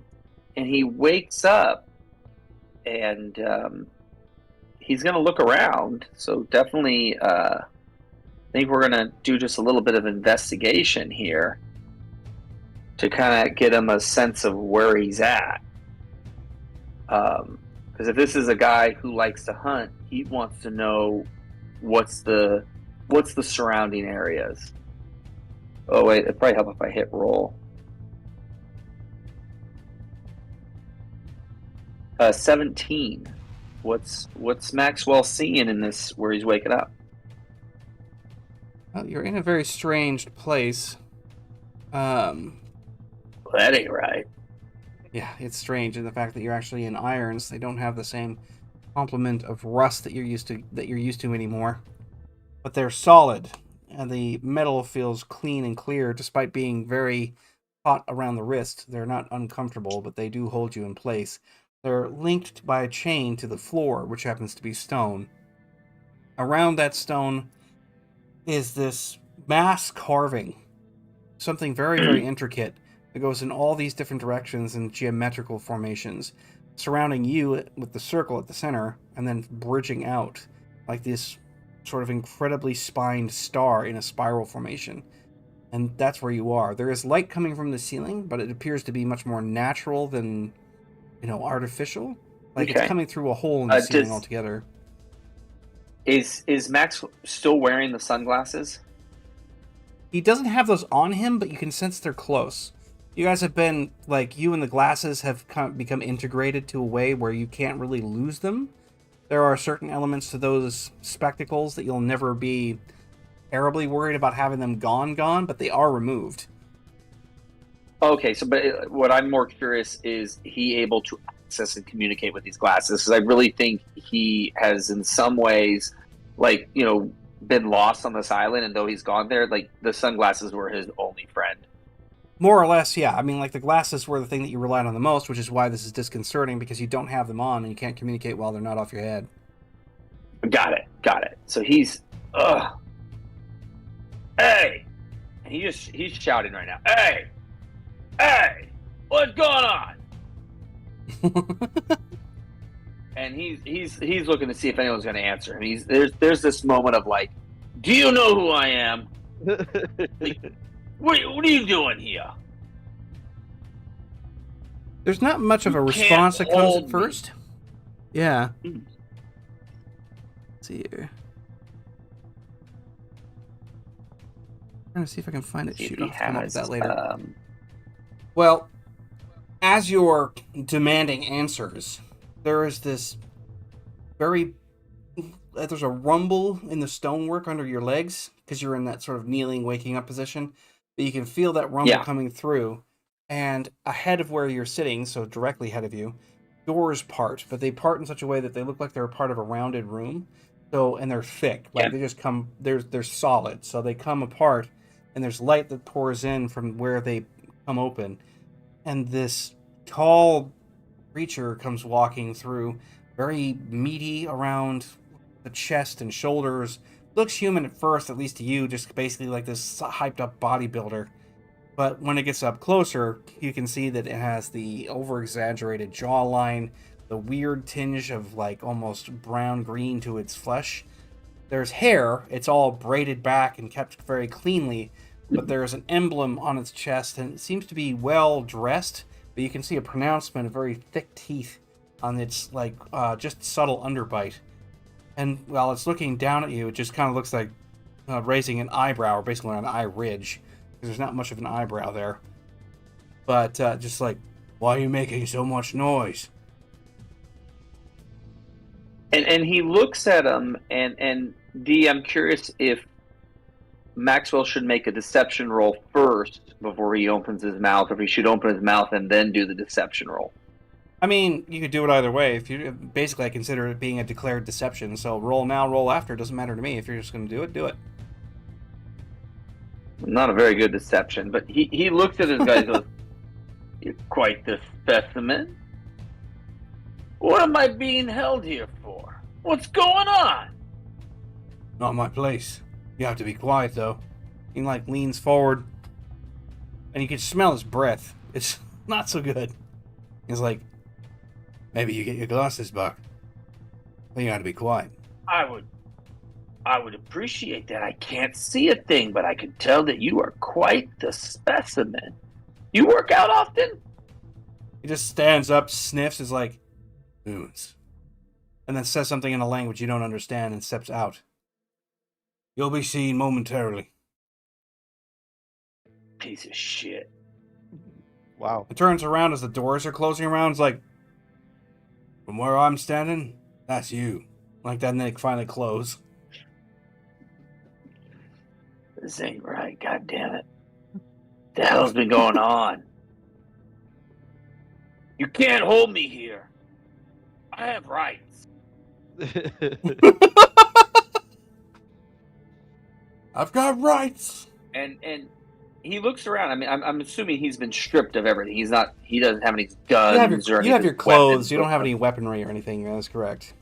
he wakes up, and he's gonna look around. So definitely, I think we're gonna do just a little bit of investigation here to kind of get him a sense of where he's at. Because if this is a guy who likes to hunt, he wants to know what's the surrounding areas. Oh wait, it'd probably help if I hit roll. 17. What's Maxwell seeing in this where he's waking up? Well, you're in a very strange place. Well, that ain't right. Yeah, it's strange in the fact that you're actually in irons. They don't have the same complement of rust that you're used to anymore. But they're solid, and the metal feels clean and clear despite being very hot around the wrist. They're not uncomfortable, but they do hold you in place. They're linked by a chain to the floor, which happens to be stone. Around that stone is this mass carving, something very, very intricate that goes in all these different directions and geometrical formations, surrounding you with the circle at the center, and then bridging out like this sort of incredibly spined star in a spiral formation. And that's where you are. There is light coming from the ceiling, but it appears to be much more natural than, artificial. Like Okay. It's coming through a hole in the ceiling altogether. Is Max still wearing the sunglasses? He doesn't have those on him, but you can sense they're close. You guys have been, you and the glasses have kind of become integrated to a way where you can't really lose them. There are certain elements to those spectacles that you'll never be terribly worried about having them gone, but they are removed. Okay, but what I'm more curious is he able to access and communicate with these glasses? Because I really think he has, in some ways, been lost on this island, and though he's gone there, the sunglasses were his only friend. More or less, yeah. I mean, the glasses were the thing that you relied on the most, which is why this is disconcerting, because you don't have them on and you can't communicate while they're not off your head. Got it. So he's, hey! And he's shouting right now, hey! What's going on? And he's looking to see if anyone's going to answer. And there's this moment of do you know who I am? What are you doing here? There's not much of a You response that can't comes hold at me. first. Yeah. Hmm. Let's see here. I'm trying to see if I can find it. See if Shoot, he I'll come up with that later. Well, as you're demanding answers, there is this very there's a rumble in the stonework under your legs because you're in that sort of kneeling, waking up position. But you can feel that rumble Yeah. coming through, and ahead of where you're sitting, so directly ahead of you, doors part, but they part in such a way that they look like they're part of a rounded room. So, and they're thick, like Yeah. they just come. They're solid, so they come apart, and there's light that pours in from where they come open, and this tall creature comes walking through, very meaty around the chest and shoulders. Looks human at first, at least to you, just basically like this hyped up bodybuilder. But when it gets up closer, you can see that it has the over exaggerated jawline, the weird tinge of like almost brown green to its flesh. There's hair, it's all braided back and kept very cleanly, but there's an emblem on its chest, and it seems to be well dressed, but you can see a pronouncement of very thick teeth on its like just subtle underbite. And while it's looking down at you, it just kind of looks like raising an eyebrow, or basically an eye ridge, because there's not much of an eyebrow there. But just like, why are you making so much noise? And he looks at him, and D, I'm curious if Maxwell should make a deception roll first before he opens his mouth, or if he should open his mouth and then do the deception roll. I mean, you could do it either way. If you basically, I consider it being a declared deception. So roll now, roll after. Doesn't matter to me. If you're just going to do it, do it. Not a very good deception, but he looks at his guy and goes, "You're quite the specimen. What am I being held here for? What's going on?" Not my place. You have to be quiet, though. He like leans forward, and you can smell his breath. It's not so good. He's like, maybe you get your glasses back. Then you got to be quiet. I would appreciate that. I can't see a thing, but I can tell that you are quite the specimen. You work out often? He just stands up, sniffs, is like, humans, and then says something in a language you don't understand and steps out. You'll be seen momentarily. Piece of shit. Wow. It turns around as the doors are closing around. It's like, from where I'm standing, that's you. Like that, and they finally close. This ain't right, God damn it. The hell's been going on? You can't hold me here. I have rights. I've got rights. And he looks around. I mean, I'm assuming he's been stripped of everything. He doesn't have any guns or You have any your clothes. weapons. You don't have any weaponry or anything. That's correct.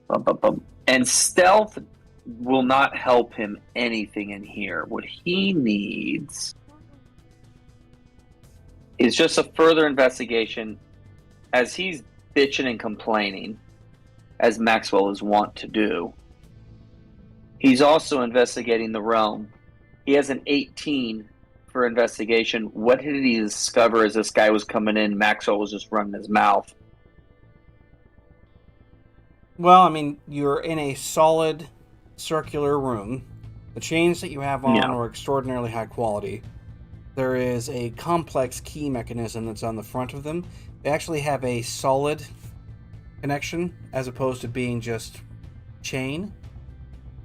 Bum, bum, bum. And stealth will not help him anything in here. What he needs is just a further investigation as he's bitching and complaining, as Maxwell is wont to do. He's also investigating the realm. He has an 18 for investigation. What did he discover as this guy was coming in? Maxwell was just running his mouth. Well, I mean, you're in a solid circular room. The chains that you have on Yeah. are extraordinarily high quality. There is a complex key mechanism that's on the front of them. They actually have a solid connection as opposed to being just chain.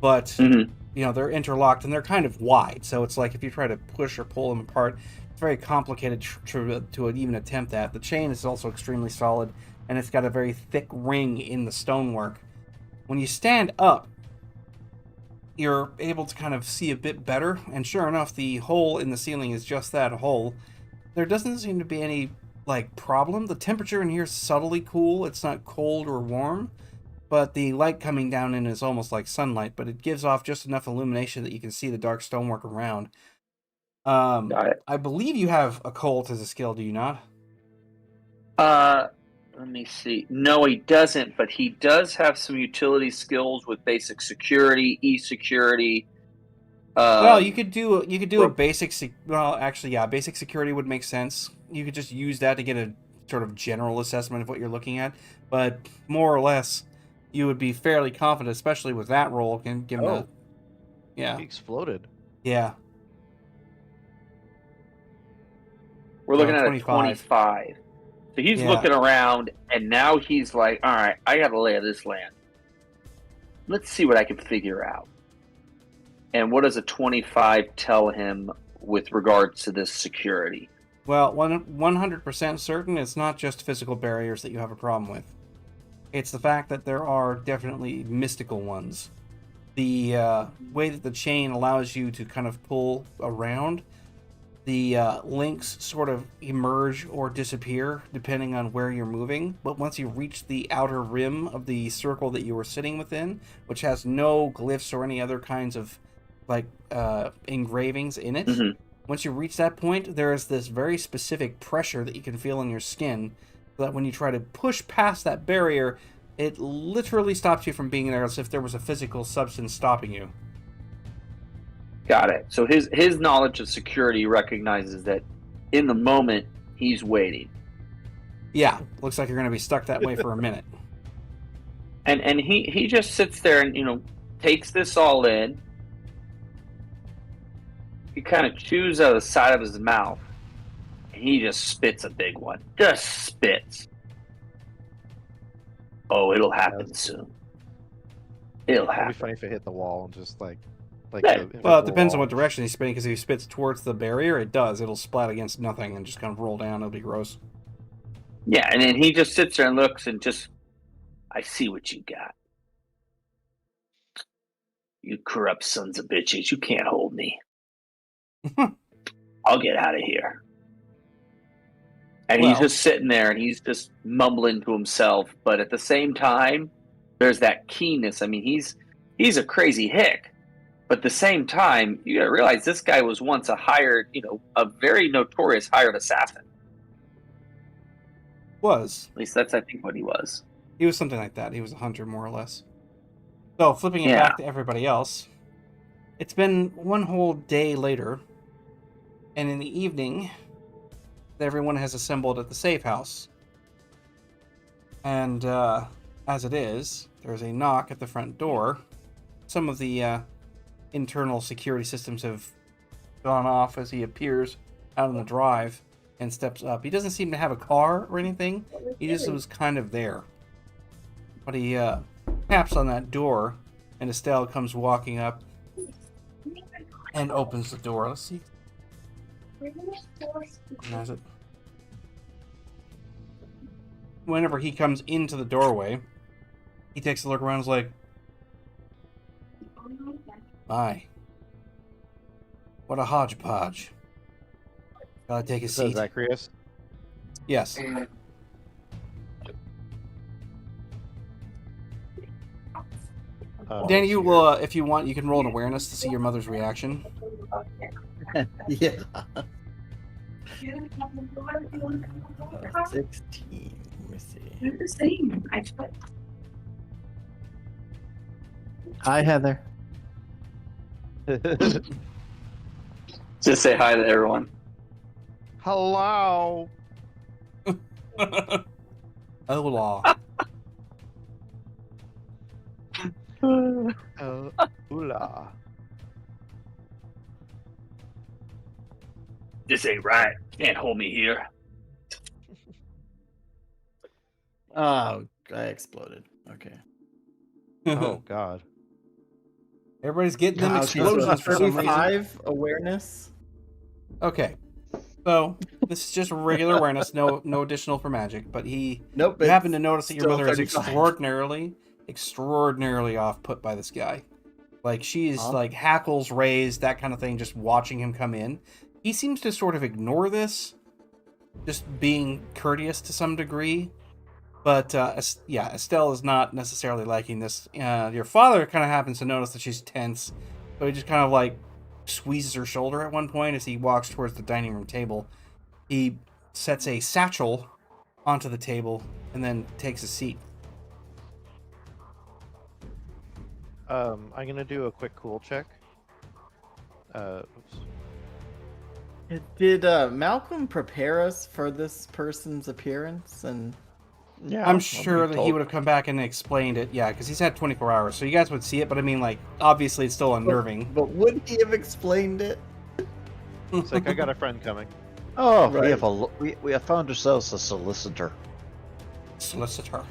But, Mhm. you know, they're interlocked and they're kind of wide. So it's like if you try to push or pull them apart, it's very complicated to even attempt that. The chain is also extremely solid, and it's got a very thick ring in the stonework. When you stand up, you're able to kind of see a bit better, and sure enough, the hole in the ceiling is just that, a hole. There doesn't seem to be any, like, problem. The temperature in here is subtly cool. It's not cold or warm, but the light coming down in is almost like sunlight, but it gives off just enough illumination that you can see the dark stonework around. Got it. I believe you have occult as a skill, do you not? Let me see. No, he doesn't, but he does have some utility skills with basic security, e-security. Well, you could do a well- basic. Well, actually, yeah, basic security would make sense. You could just use that to get a sort of general assessment of what you're looking at. But more or less, you would be fairly confident, especially with that roll, given Oh. the. Yeah, He exploded. yeah. We're looking at 25. a 25. So he's Yeah. looking around, and now he's like, all right, I got to lay of this land. Let's see what I can figure out. And what does a 25 tell him with regards to this security? Well, 100% certain it's not just physical barriers that you have a problem with. It's the fact that there are definitely mystical ones. The way that the chain allows you to kind of pull around, the links sort of emerge or disappear depending on where you're moving. But once you reach the outer rim of the circle that you were sitting within, which has no glyphs or any other kinds of like engravings in it, Mhm. once you reach that point, there is this very specific pressure that you can feel in your skin, so that when you try to push past that barrier, it literally stops you from being there as if there was a physical substance stopping you. Got it. So his knowledge of security recognizes that in the moment he's waiting, Yeah, looks like you're going to be stuck that way for a minute. and he just sits there and takes this all in. He kind of chews out of the side of his mouth, and he just spits a big one. Just spits. Oh, it'll happen soon. It'll It'd be happen. funny if it hit the wall and just like Yeah. the Well, it invisible depends on wall. what direction he's spinning, because if he spits towards the barrier, it does. It'll splat against nothing and just kind of roll down. It'll be gross. Yeah, and then he just sits there and looks and just, I see what you got. You corrupt sons of bitches. You can't hold me. I'll get out of here. And he's Well- just sitting there and he's just mumbling to himself. But at the same time, there's that keenness. I mean, he's a crazy hick. But at the same time, you gotta realize this guy was once a hired, a very notorious hired assassin. Was. At least that's, I think, what he was. He was something like that. He was a hunter, more or less. So, flipping it Yeah. back to everybody else, it's been one whole day later, and in the evening, everyone has assembled at the safe house. And as it is, there's a knock at the front door. Some of the internal security systems have gone off as he appears out on the drive and steps up. He doesn't seem to have a car or anything. He just was kind of there. But he taps on that door, and Estelle comes walking up and opens the door. Let's see. Recognize it. Whenever he comes into the doorway, he takes a look around and is like, "My, what a hodgepodge. Gotta take a So seat." Zacharias. Yes. Danny, you will, if you want, you can roll an awareness to see your mother's reaction. Yeah. 16. Let me see. They're the same. Hi, Heather. Just say hi to everyone. Hello. Hola. Hola. This ain't right. Can't hold me here. Oh, I exploded. Okay. Oh God. Everybody's getting them Wow, she's a explosions for some reason. 35 awareness. Okay. So, this is just regular awareness, no additional for magic, but you Nope. happen to notice that your still mother is 35. extraordinarily off put by this guy. Like, she's Huh? like hackles raised, that kind of thing, just watching him come in. He seems to sort of ignore this, just being courteous to some degree. But Estelle is not necessarily liking this. Your father kind of happens to notice that she's tense, so he just kind of like squeezes her shoulder at one point as he walks towards the dining room table. He sets a satchel onto the table and then takes a seat. I'm gonna do a quick cool check. Oops. Did Malcolm prepare us for this person's appearance? And Yeah, I'm sure that he would have come back and explained it. Yeah, because he's had 24 hours, so you guys would see it. But I mean, like, obviously, it's still unnerving. but would he have explained it? It's like I got a friend coming. Oh, we Right. have we have found ourselves a solicitor. Solicitor.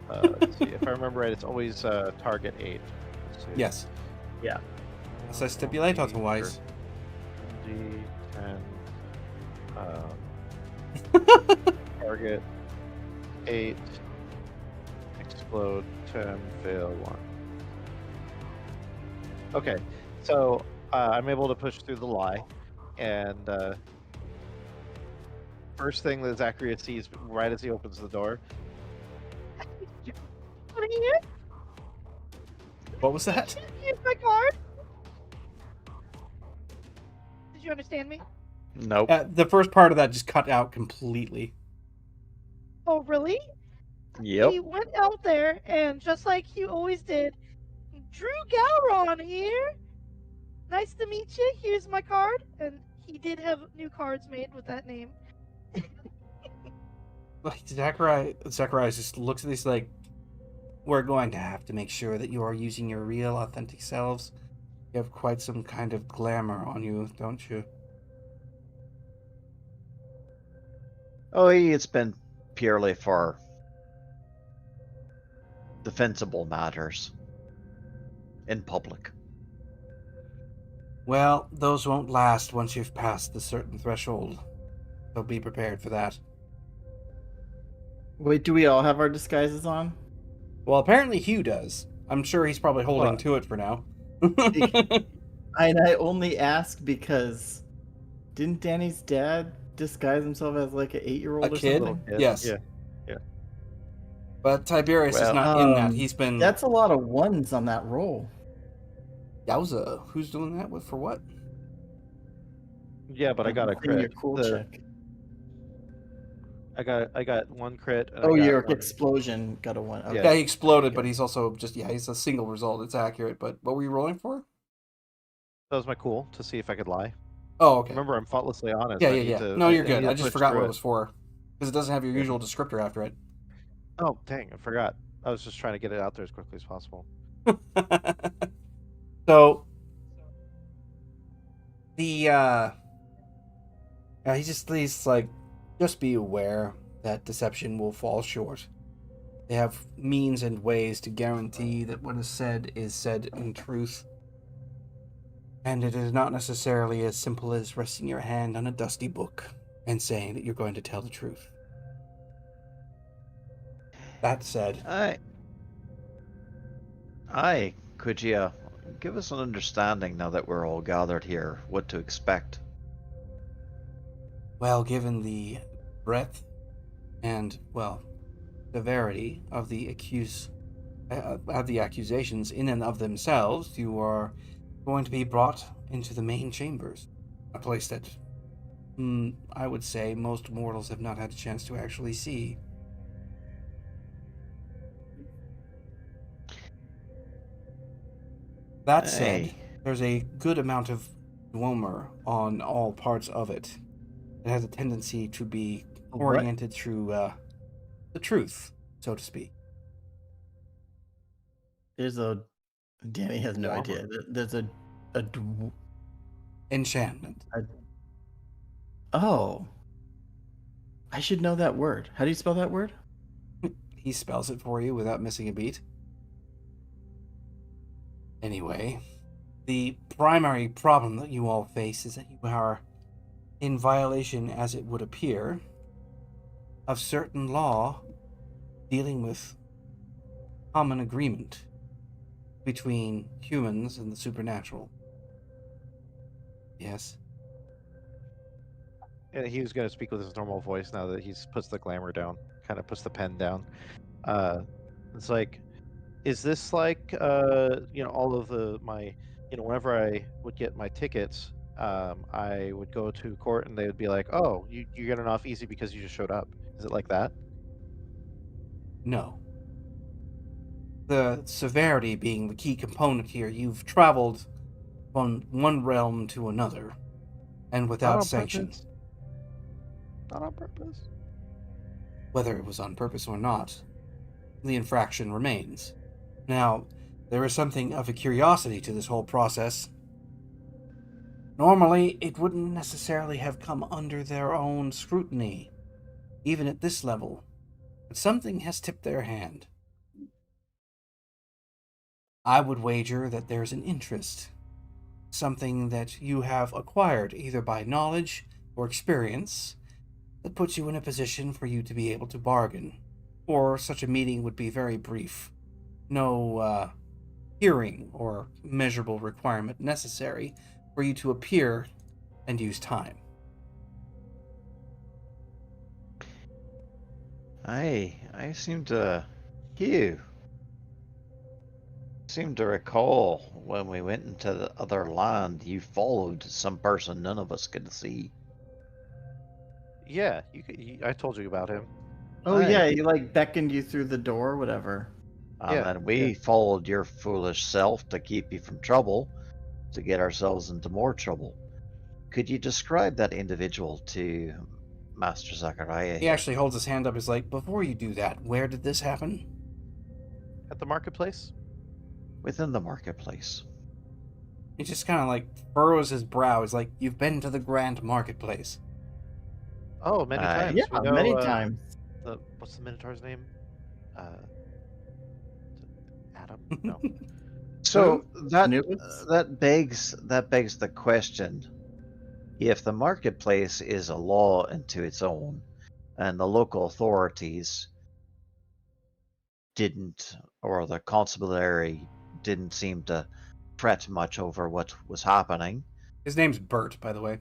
Let's see. If I remember right, it's always target 8. Let's see. Yes. Yeah. As I stipulate otherwise. D10. Target 8. Explode 10. Fail 1. Okay, so I'm able to push through the lie, and first thing that Zacharias sees right as he opens the door. Come here. What was that? Here's my card. Did you understand me? Nope. The first part of that just cut out completely. Oh, really? Yep. He went out there and just like he always did, Drew Galron here. Nice to meet you. Here's my card, and he did have new cards made with that name. Like Zacharias just looks at this like, we're going to have to make sure that you are using your real, authentic selves. You have quite some kind of glamour on you, don't you? Oh, it's been purely for defensible matters in public. Well, those won't last once you've passed the certain threshold. So be prepared for that. Wait, do we all have our disguises on? Well, apparently Hugh does. I'm sure he's probably holding What? to it for now. And I only ask because didn't Danny's dad disguise himself as like an 8-year-old A or kid? something? Yes. Yeah. But Tiberius is Well, not in that. He's been... That's a lot of ones on that roll. Yowza. Who's doing that? For what? Yeah, but I got a Thing your crit. cool The- check. I got 1 crit. And I Oh, got your 1 explosion got a 1. Okay. Yeah, he exploded, but he's also just... Yeah, he's a single result. It's accurate. But what were you rolling for? That was my cool to see if I could lie. Oh, okay. Remember, I'm faultlessly honest. Yeah, I yeah, need yeah. to- No, you're I good. need to I just push forgot through what it was for. Because it doesn't have your Yeah. usual descriptor after it. Oh, dang, I forgot. I was just trying to get it out there as quickly as possible. So the he's like, just be aware that deception will fall short. They have means and ways to guarantee that what is said in truth. And it is not necessarily as simple as resting your hand on a dusty book and saying that you're going to tell the truth. That said, Could you give us an understanding now that we're all gathered here, what to expect? well, given the breadth and, well, severity of the accusations in and of themselves, you are going to be brought into the main chambers, a place that I would say most mortals have not had a chance to actually see. That said, Hey. there's a good amount of Dwemer on all parts of it. It has a tendency to be What? oriented through the truth, so to speak. There's a. Danny has no Warmer. idea. There's a. Enchantment. Oh. I should know that word. How do you spell that word? He spells it for you without missing a beat. Anyway, the primary problem that you all face is that you are in violation, as it would appear, of certain law dealing with common agreement between humans and the supernatural. Yes. And he was going to speak with his normal voice now that he's puts the glamour down, kind of puts the pen down. It's like, is this like, all of my, whenever I would get my tickets, I would go to court and they would be like, oh, you're getting off easy because you just showed up. Is it like that? No. The severity being the key component here. You've traveled from one realm to another, and Not without on sanction. purpose. Not on purpose. Whether it was on purpose or not, the infraction remains. Now, there is something of a curiosity to this whole process. Normally, it wouldn't necessarily have come under their own scrutiny, even at this level, but something has tipped their hand. I would wager that there's an interest, something that you have acquired either by knowledge or experience, that puts you in a position for you to be able to bargain, or such a meeting would be very brief. No hearing or measurable requirement necessary for you to appear and use time. I seem to recall when we went into the other land, you followed some person none of us could see. Yeah, I told you about him. Oh Right. yeah, he like beckoned you through the door, or whatever. Yeah, And we followed your foolish self to keep you from trouble, to get ourselves into more trouble. Could you describe that individual to Master Zachariah? He actually holds his hand up. He's like, before you do that, where did this happen? at the marketplace. Within the marketplace. He just kind of like furrows his brow. He's like, you've been to the Grand Marketplace. Oh, many times. Yeah, We know, many times. What's the Minotaur's name? Adam? No. So that Anubis? that begs the question: if the marketplace is a law unto its own, and the local authorities didn't, or the constabulary didn't seem to fret much over what was happening. His name's Bert, by the way.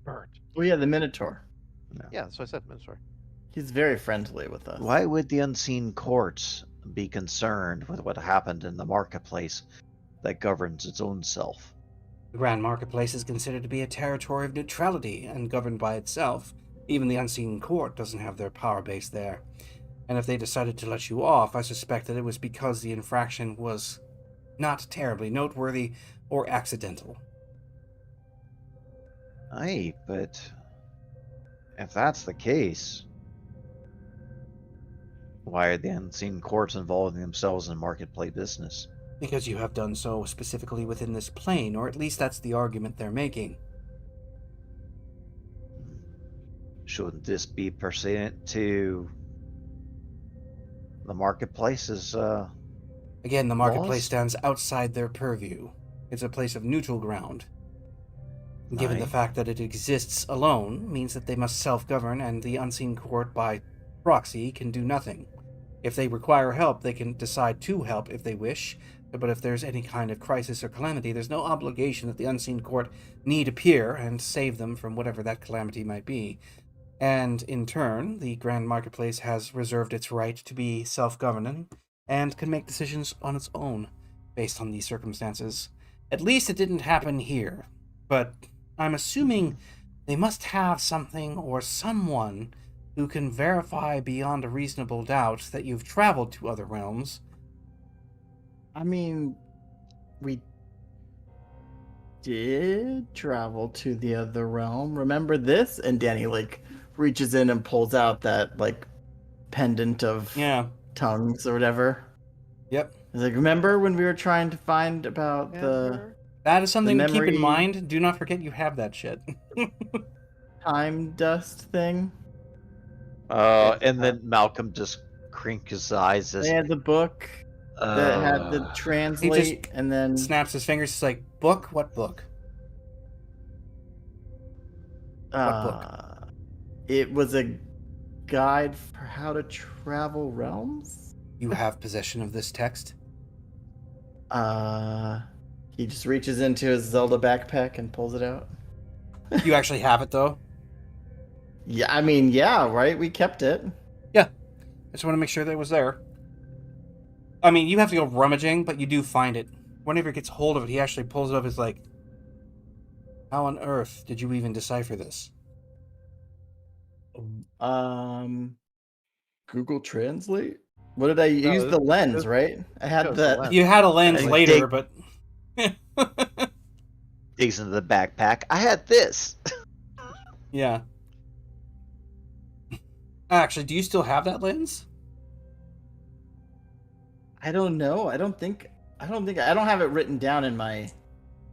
Bert. Oh yeah, the Minotaur. Yeah, that's what I said, Minotaur. He's very friendly with us. Why would the unseen courts be concerned with what happened in the marketplace that governs its own self? The Grand Marketplace is considered to be a territory of neutrality and governed by itself. Even the Unseen Court doesn't have their power base there. And if they decided to let you off, I suspect that it was because the infraction was not terribly noteworthy or accidental. Aye, but if that's the case, why are the unseen courts involving themselves in marketplace business? Because you have done so specifically within this plane, or at least that's the argument they're making. Shouldn't this be pertinent to the marketplace's Again, the marketplace laws? stands outside their purview. It's a place of neutral ground. Given the Aye. fact that it exists alone means that they must self-govern, and the Unseen Court by proxy can do nothing. If they require help, they can decide to help if they wish, but if there's any kind of crisis or calamity, there's no obligation that the Unseen Court need appear and save them from whatever that calamity might be. And in turn, the Grand Marketplace has reserved its right to be self-governing and can make decisions on its own based on these circumstances. At least it didn't happen here, but I'm assuming they must have something or someone who can verify beyond a reasonable doubt that you've traveled to other realms. I mean, we did travel to the other realm. Remember this? And Danny like reaches in and pulls out that like pendant of Yeah. tongues or whatever. Yep. He's like, remember when we were trying to find about the That is something to keep in memory- mind. Do not forget you have that shit. time dust thing? and then Malcolm just crinkles his eyes as They had the book that had the uh, translate, and then Snaps his fingers. He's like, book? What book? book? It was a guide for how to travel realms. You have possession of this text? He just reaches into his Zelda backpack and pulls it out. You actually have it, though? Yeah, I mean, yeah, right? We kept it. I just want to make sure that it was there. I mean, you have to go rummaging, but you do find it. Whenever he gets hold of it, he actually pulls it up. He's like, how on earth did you even decipher this? Google Translate? What did I use? it- The lens, it- right? I it had was the that. lens. You had a lens Like, later, dig- but... digs into the backpack. I had this. Yeah. Actually, do you still have that lens? I don't know. I don't have it written down in my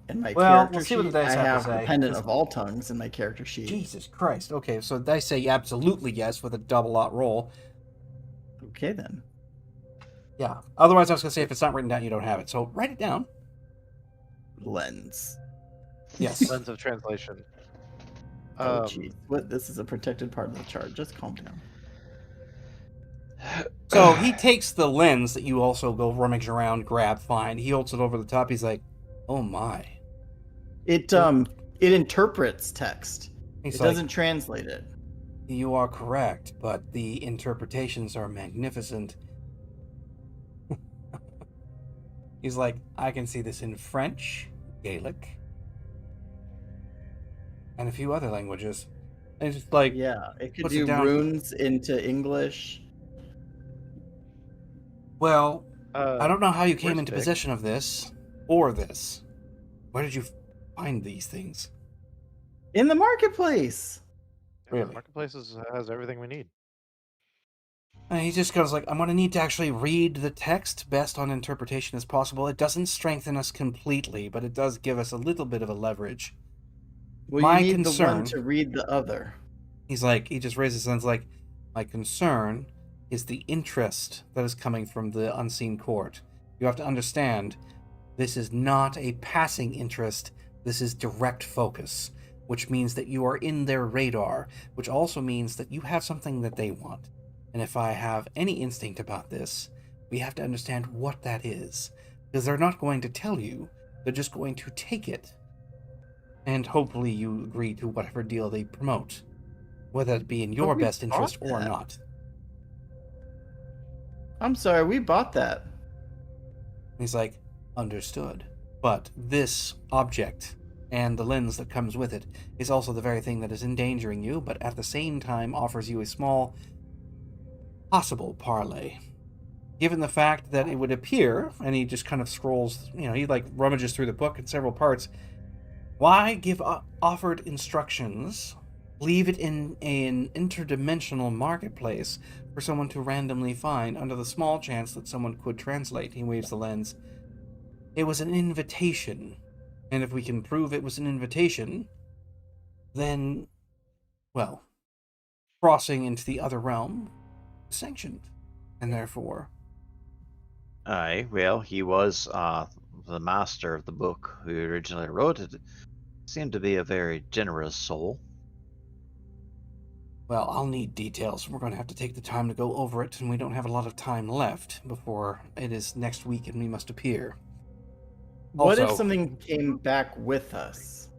In my Well, character we'll see what the sheet, dice I have to have say, dependent 'cause- of all tongues in my character sheet. Jesus Christ. Okay, so dice say absolutely yes with a double lot roll. Okay then. Yeah. Otherwise, I was going to say if it's not written down, you don't have it. So write it down. Lens. Yes. Lens of translation. Oh jeez. What? This is a protected part of the chart. Just calm down. So he takes the lens that you also go rummage around, grab, find. He holds it over the top. He's like, "Oh my!" It interprets text. He's It like, doesn't translate it. "You are correct, but the interpretations are magnificent." He's like, "I can see this in French, Gaelic, and a few other languages." And it's just like, Yeah, it could puts it do down. runes into English. "Well, I don't know how you came where's into Vic? possession of this or this. Where did you find these things?" In the marketplace. Really? Marketplaces has everything we need. And he just goes like, "I'm going to need to actually read the text best on interpretation as possible. It doesn't strengthen us completely, but it does give us a little bit of a leverage." Well, My you need the concern- one to read the other. He's like, he just raises his hands like, "My concern is the interest that is coming from the unseen court. You have to understand, this is not a passing interest. This is direct focus, which means that you are in their radar, which also means that you have something that they want. And if I have any instinct about this, we have to understand what that is. Because they're not going to tell you, they're just going to take it. And hopefully you agree to whatever deal they promote, whether it be in your we best interest bought or that. not." I'm sorry, we bought that. He's like, "Understood. But this object and the lens that comes with it is also the very thing that is endangering you, but at the same time offers you a small possible parlay. Given the fact that it would appear," and he just kind of scrolls, he like rummages through the book in several parts. "Why give offered instructions, leave it in an interdimensional marketplace for someone to randomly find under the small chance that someone could translate?" He waves the lens. "It was an invitation. And if we can prove it was an invitation, then, well, crossing into the other realm is sanctioned. And therefore..." Aye, well, he was the master of the book who originally wrote it. Seemed to be a very generous soul. "Well, I'll need details. We're going to have to take the time to go over it, and we don't have a lot of time left before it is next week and we must appear." What if Also- something came back with us?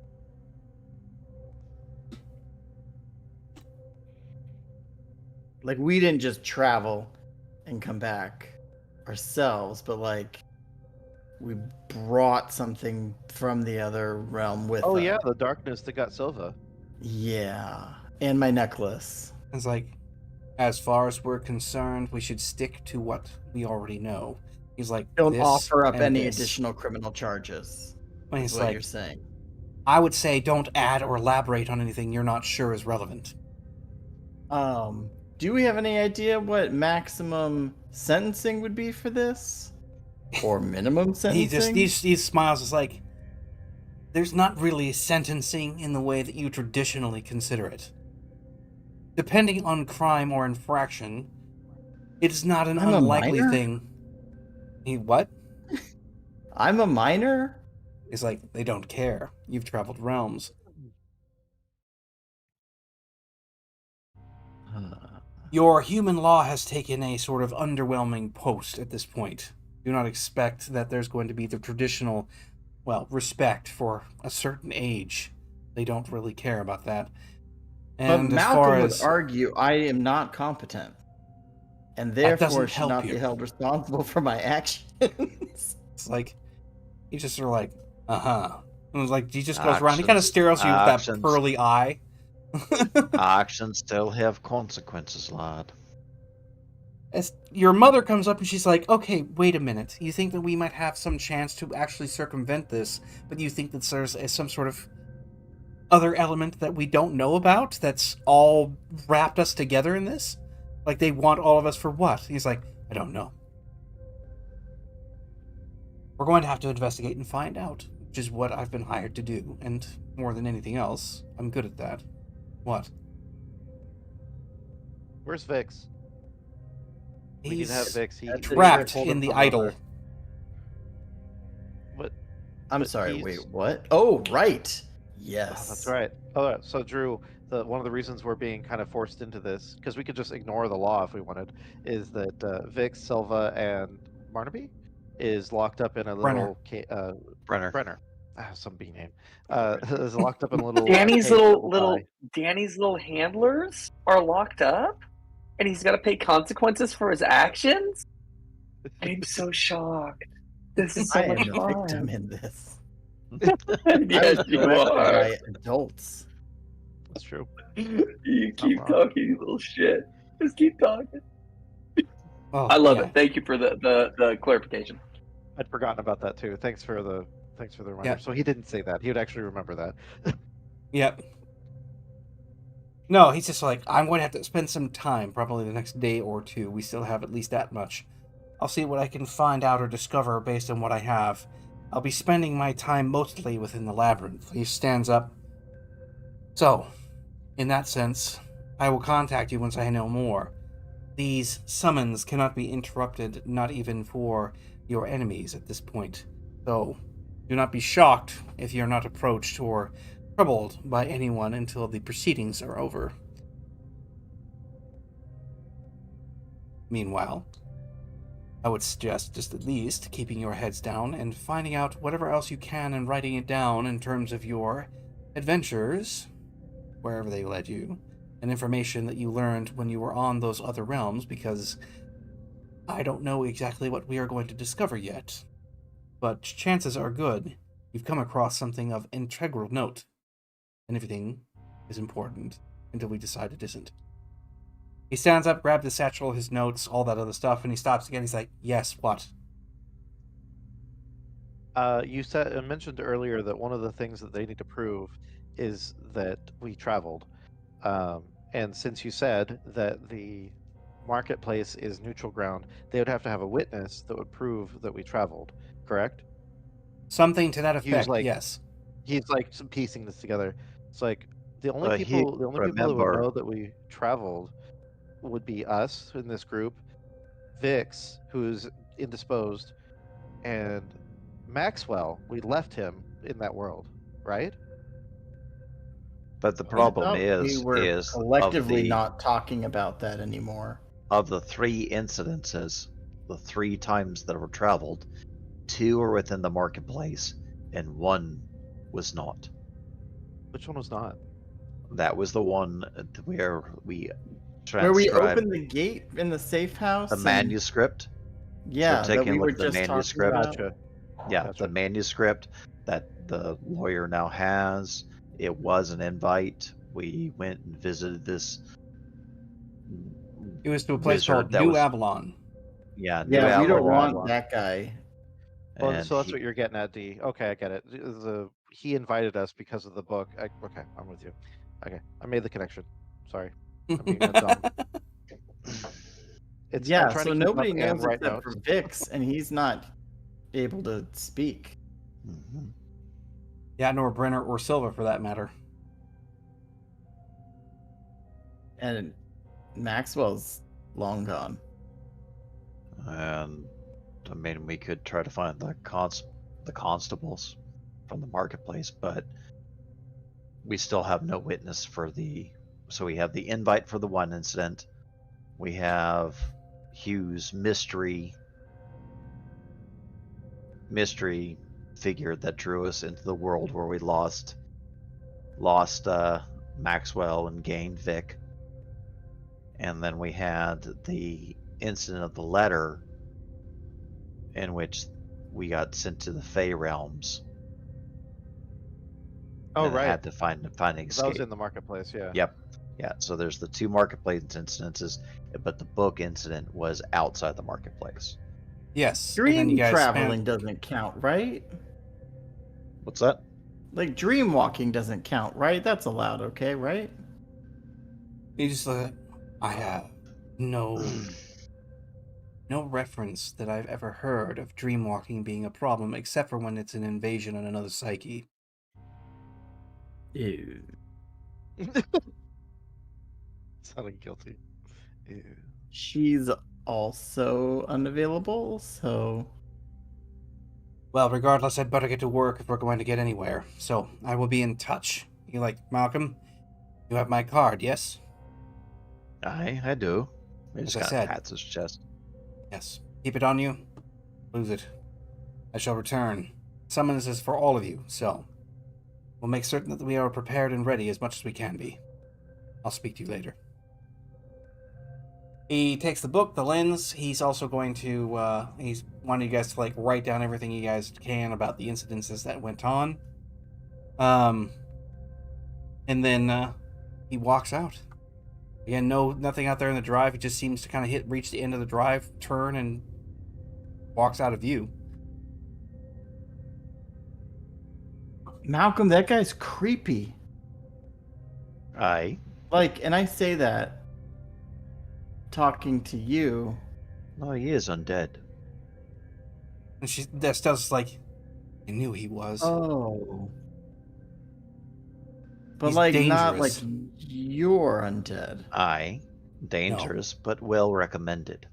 Like, we didn't just travel and come back ourselves, but like we brought something from the other realm with us. Oh yeah, the darkness that got Silva. Yeah. And my necklace. It's like, as far as we're concerned, we should stick to what we already know. He's like, Don't this offer up and any this. additional criminal charges. And Is he's what like, you're saying. I would say don't add or elaborate on anything you're not sure is relevant. Do we have any idea what maximum sentencing would be for this? Or minimum sentencing? He smiles. It's like, there's not really sentencing in the way that you traditionally consider it. Depending on crime or infraction, it's not an I'm a unlikely minor? thing. He what? I'm a minor? It's like, they don't care. You've traveled realms. Your human law has taken a sort of underwhelming post at this point. Do not expect that there's going to be the traditional, respect for a certain age. They don't really care about that. And But as Malcolm far would as argue I am not competent. And That doesn't therefore should help not you. be held responsible for my actions. it's like, he just sort of like, uh-huh. And it's like, he just goes around. He kind of Actions. stares at you with that Actions. pearly eye. Actions still have consequences, lad. As your mother comes up and she's like, "Okay, wait a minute. You think that we might have some chance to actually circumvent this, but you think that there's some sort of other element that we don't know about that's all wrapped us together in this? Like they want all of us for what?" He's like, "I don't know. We're going to have to investigate and find out. which is what I've been hired to do, and more than anything else, I'm good at that. What? Where's Vix? We need to have He's Vix. trapped pulled him in the from idol. What? I'm But sorry. he's- Wait, what? Oh, right. Oh, Yes. that's right. Oh, so Drew, one of the reasons we're being kind of forced into this, because we could just ignore the law if we wanted, is that Vix, Silva, and Barnaby is locked up in a Brenner. little Brenner. Brenner. Some B name. Is locked up in a little. Danny's cave little nearby. Danny's little handlers are locked up, and he's got to pay consequences for his actions. I'm so shocked. This is so I am much the fun. victim in this. Yes, I was you corrected are. by adults. That's true. You keep wrong. talking, you little shit. Just keep talking. Oh, I love yeah. it. Thank you for the clarification. I'd forgotten about that too. Thanks for the reminder. Yeah. So he didn't say that. He would actually remember that. Yep. No, he's just like, I'm going to have to spend some time, probably the next day or two. We still have at least that much. I'll see what I can find out or discover based on what I have. I'll be spending my time mostly within the labyrinth. He stands up. So, in that sense, I will contact you once I know more. These summons cannot be interrupted, not even for your enemies at this point. So, do not be shocked if you're not approached or troubled by anyone until the proceedings are over. Meanwhile, I would suggest just at least keeping your heads down and finding out whatever else you can and writing it down in terms of your adventures, wherever they led you, and information that you learned when you were on those other realms, because I don't know exactly what we are going to discover yet. But chances are good you've come across something of integral note. And everything is important until we decide it isn't. He stands up, grabs the satchel, his notes, all that other stuff, and he stops again. He's like, yes, what? You mentioned earlier that one of the things that they need to prove is that we traveled. And since you said that the marketplace is neutral ground, they would have to have a witness that would prove that we traveled, correct? Something to that effect, like- yes. He's like piecing this together. It's like the only But people that would remember- know that we traveled would be us in this group, Vix, who's indisposed, and Maxwell. We left him in that world, right? But the I problem thought is, we were is collectively of the, not talking about that anymore. of the 3 incidences, the 3 times that were traveled, 2 are within the marketplace, and 1 was not. Which one was not? That was the one where we Where we transcribed opened the gate in the safe house. the and- manuscript. Yeah, taking that we a were look at the just talking manuscript. about. Gotcha. Yeah, Gotcha. the manuscript that the lawyer now has. It was an invite. We went and visited this. It was to a place Wizard called that New was- Avalon. Yeah, New Yeah, we don't Avalon, want that guy. Well, and so that's he- what you're getting at, D. Okay, I get it. He invited us because of the book. Okay, I'm with you. Okay, I made the connection. Sorry. being a dumb- I'm Yeah, trying so to keep nobody up and knows write except notes. for Vix, and he's not able to speak. Mhm. Yeah, nor Brenner or Silva for that matter. And Maxwell's long gone. And I mean, we could try to find the constables from the marketplace, but we still have no witness for the. So we have the invite for the one incident. We have Hugh's mystery figure that drew us into the world where we lost Maxwell and gained Vic. And then we had the incident of the letter in which we got sent to the Fey realms. Oh, and right. had to find an That escape. was in the marketplace, yeah. Yep. Yeah, so there's the 2 marketplace incidences, but the book incident was outside the marketplace. Yes. and then Dream you guys traveling doesn't count, right? What's that? Like dream walking doesn't count, right? That's allowed, okay, right? You just I have no no reference that I've ever heard of dreamwalking being a problem, except for when it's an invasion on another psyche. Ew. Sounding guilty. Ew. She's also unavailable, so Well, regardless, I'd better get to work if we're going to get anywhere. So, I will be in touch. You Malcolm? You have my card, yes? I do. He As just I kind said. of pats his chest. Yes. Keep it on you. Lose it. I shall return. Summons is for all of you, so we'll make certain that we are prepared and ready as much as we can be. I'll speak to you later. He takes the book, the lens. He's also going to, he's wanting you guys to, write down everything you guys can about the incidences that went on. And then, he walks out. Again, nothing out there in the drive. He just seems to kind of reach the end of the drive, turn, and walks out of view. Malcolm, that guy's creepy. Aye. And I say that talking to you. No, he is undead. And Estelle's like, I knew he was. Oh. But He's not like dangerous. you're undead. Aye. Dangerous, but well recommended.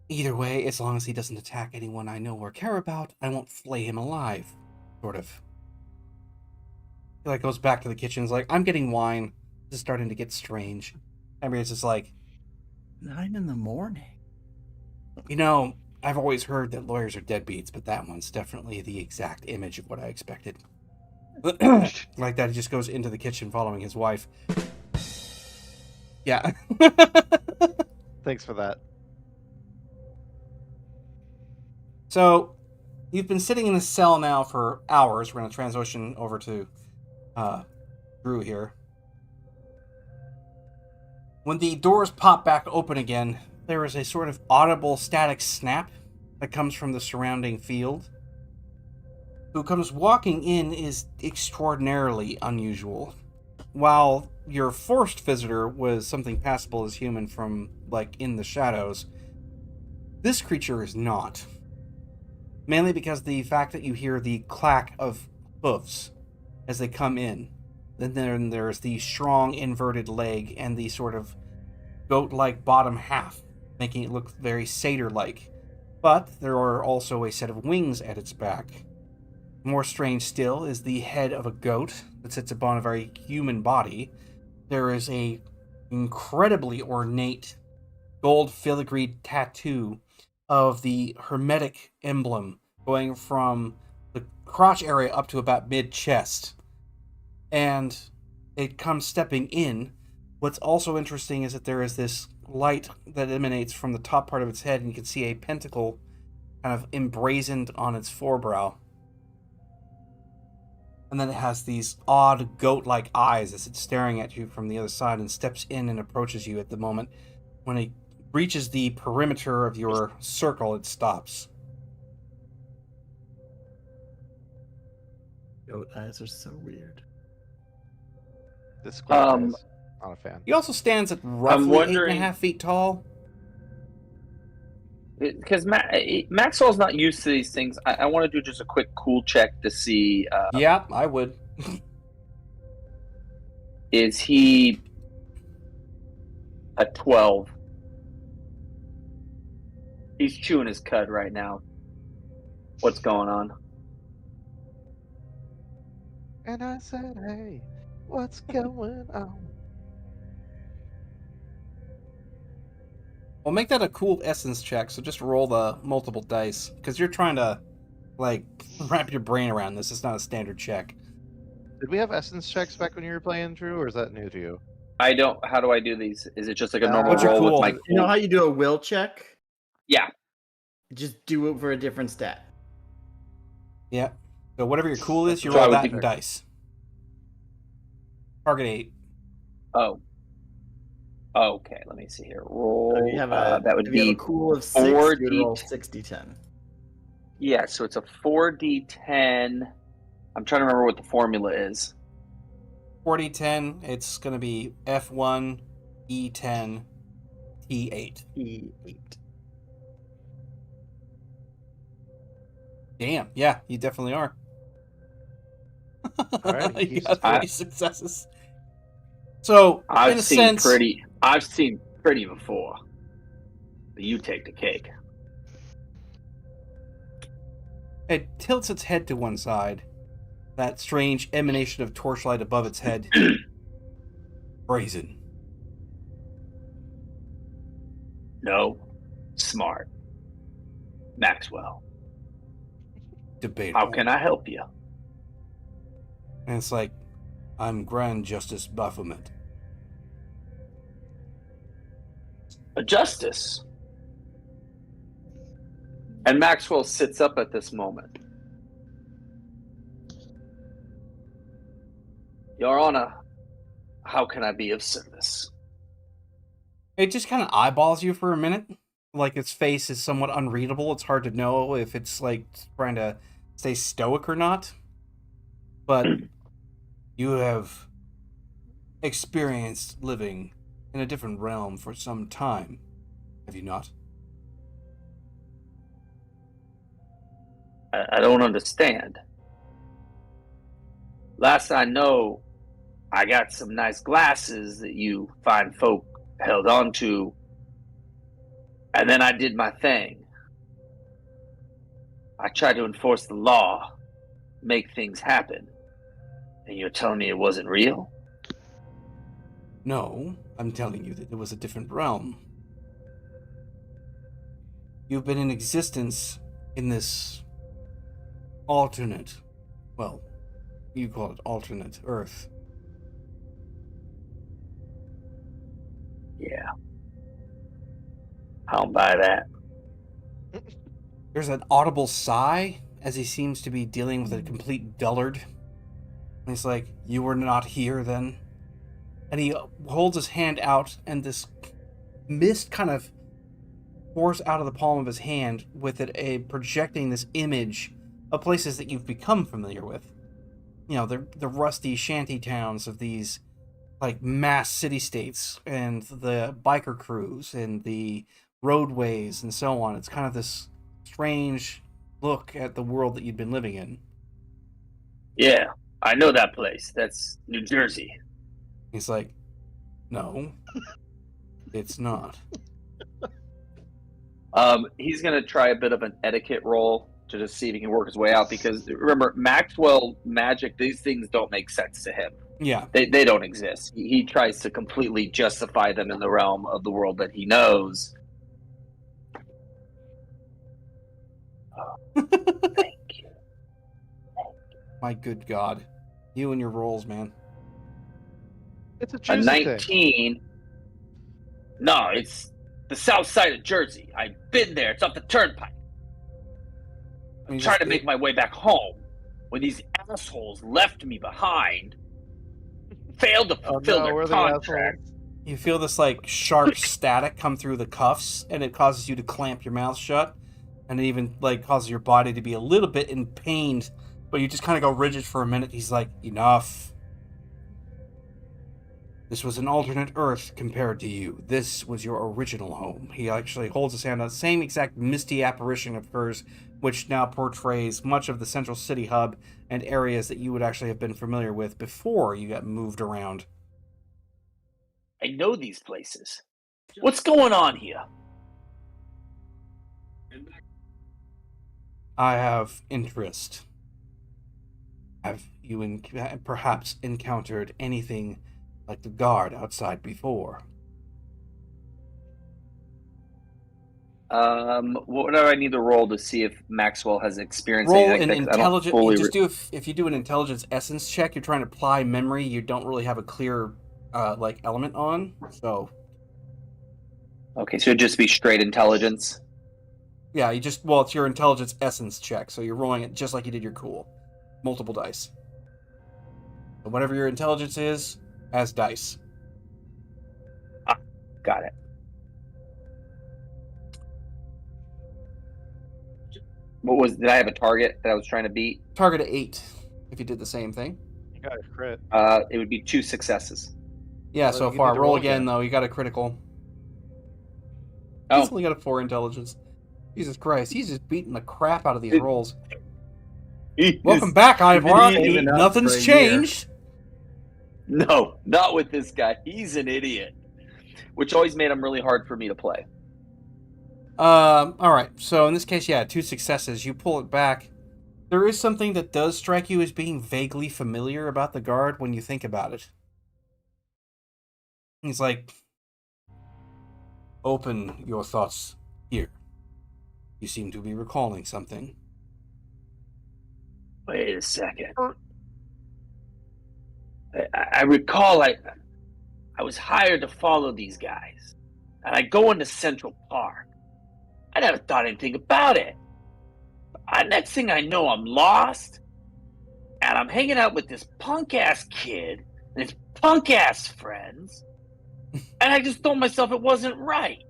Either way, as long as he doesn't attack anyone I know or care about, I won't flay him alive. Sort of. He goes back to the kitchen. He's like, I'm getting wine. This is starting to get strange. Emery's just like, 9 a.m. I've always heard that lawyers are deadbeats, but that one's definitely the exact image of what I expected. Like that, he just goes into the kitchen following his wife. Yeah. Thanks for that. So, you've been sitting in the cell now for hours. We're going to transition over to Drew here. When the doors pop back open again, there is a sort of audible static snap that comes from the surrounding field. Who comes walking in is extraordinarily unusual. While your first visitor was something passable as human from, in the shadows, this creature is not. Mainly because the fact that you hear the clack of hooves as they come in. Then there's the strong inverted leg and the sort of goat-like bottom half, making it look very satyr-like. But there are also a set of wings at its back. More strange still is the head of a goat that sits upon a very human body. There is a incredibly ornate gold filigreed tattoo of the Hermetic emblem going from the crotch area up to about mid-chest. And it comes stepping in. What's also interesting is that there is this light that emanates from the top part of its head, and you can see a pentacle kind of emblazoned on its forebrow. And then it has these odd goat-like eyes as it's staring at you from the other side and steps in and approaches you at the moment. When it reaches the perimeter of your circle, it stops. Goat eyes are so weird. This squad is not a fan. He also stands at roughly wondering- 8.5 feet tall. Because Maxwell's not used to these things. I want to do just a quick cool check to see, Yeah, I would. is he a 12? He's chewing his cud right now. What's going on? And I said, hey, what's going on? Well, make that a cool essence check, so just roll the multiple dice. Because you're trying to, wrap your brain around this. It's not a standard check. Did we have essence checks back when you were playing, Drew, or is that new to you? I don't. How do I do these? Is it just like a normal What's your roll cool? with my? You know how you do a will check? Yeah. Just do it for a different stat. Yeah. So whatever your cool is, you Try roll with that the- in dice. Target 8. Oh. Okay. Let me see here. Roll. So you have that would if you have be a cool of 6, 4 you would roll D- 60-10. yeah. So it's a 4d10. I'm trying to remember what the formula is. 40-10, it's going to be F1, E10, E8. E8. Damn. Yeah, you definitely are. Alright, he You keeps got his 3 successes. So, in I've a seen sense, pretty. I've seen pretty before. But you take the cake. it tilts its head to one side. That strange emanation of torchlight above its head. Brazen. No, smart. Maxwell, Debatable. how can I help you? And it's like, I'm Grand Justice Baphomet. A justice. And Maxwell sits up at this moment. Your Honor, how can I be of service? It just kind of eyeballs you for a minute. Like its face is somewhat unreadable. It's hard to know if it's like trying to stay stoic or not. But you have experienced living in a different realm for some time, have you not? I don't understand. Last I know, I got some nice glasses that you fine folk held on to, and then I did my thing. I tried to enforce the law, make things happen, and you're telling me it wasn't real? No, I'm telling you that it was a different realm. You've been in existence in this alternate, well, you call it alternate Earth. Yeah. I don't buy that. There's an audible sigh as he seems to be dealing with a complete dullard. And he's like, you were not here then? And he holds his hand out, and this mist kind of pours out of the palm of his hand, with it projecting this image of places that you've become familiar with. You know, the rusty shanty towns of these like mass city-states, and the biker crews and the roadways and so on. It's kind of this strange look at the world that you'd been living in. Yeah, I know that place. That's New Jersey. He's like, no, it's not. He's going to try a bit of an etiquette roll to just see if he can work his way out, because remember, Maxwell magic, these things don't make sense to him. Yeah. They don't exist. He tries to completely justify them in the realm of the world that he knows. Thank you. My good God. You and your rolls, man. It's a A choosy thing. 19. No, it's the south side of Jersey. I've been there. It's off the turnpike. I'm trying to make my way back home when these assholes left me behind, failed to fulfill their we're the contract. assholes. You feel this like sharp static come through the cuffs, and it causes you to clamp your mouth shut, and it even like causes your body to be a little bit in pain, but you just kind of go rigid for a minute. He's like, enough. This was an alternate Earth compared to you. This was your original home. He actually holds his hand out. Same exact misty apparition of hers, which now portrays much of the central city hub and areas that you would actually have been familiar with before you got moved around. I know these places. What's going on here? I have interest. Have you perhaps encountered anything like the guard outside before? What do I need to roll to see if Maxwell has experienced Roll anything an like that? 'Cause I don't intelligence. fully Just do if you do an intelligence essence check, you're trying to apply memory. You don't really have a clear like element on. So Okay, so it'd just be straight intelligence. yeah, it's your intelligence essence check. So you're rolling it just like you did your cool, multiple dice. So whatever your intelligence is, as dice. Got it. Did I have a target that I was trying to beat? Target of 8. If you did the same thing. You got a crit. It would be 2 successes. Yeah, Well, so you far. need to Roll roll again again. though. You got a critical. He's Oh. only got a 4 intelligence. Jesus Christ, he's just beating the crap out of these It- rolls. He Welcome is- back, Ivar. saving up Nothing's for a year. changed. No, not with this guy. He's an idiot, which always made him really hard for me to play. All right. So in this case, yeah, 2 successes. You pull it back. There is something that does strike you as being vaguely familiar about the guard when you think about it. He's like, "Open your thoughts here. You seem to be recalling something." Wait a second. I recall I was hired to follow these guys, and I go into Central Park. I never thought anything about it. Next thing I know, I'm lost, and I'm hanging out with this punk ass kid and his punk ass friends, and I just told myself it wasn't right.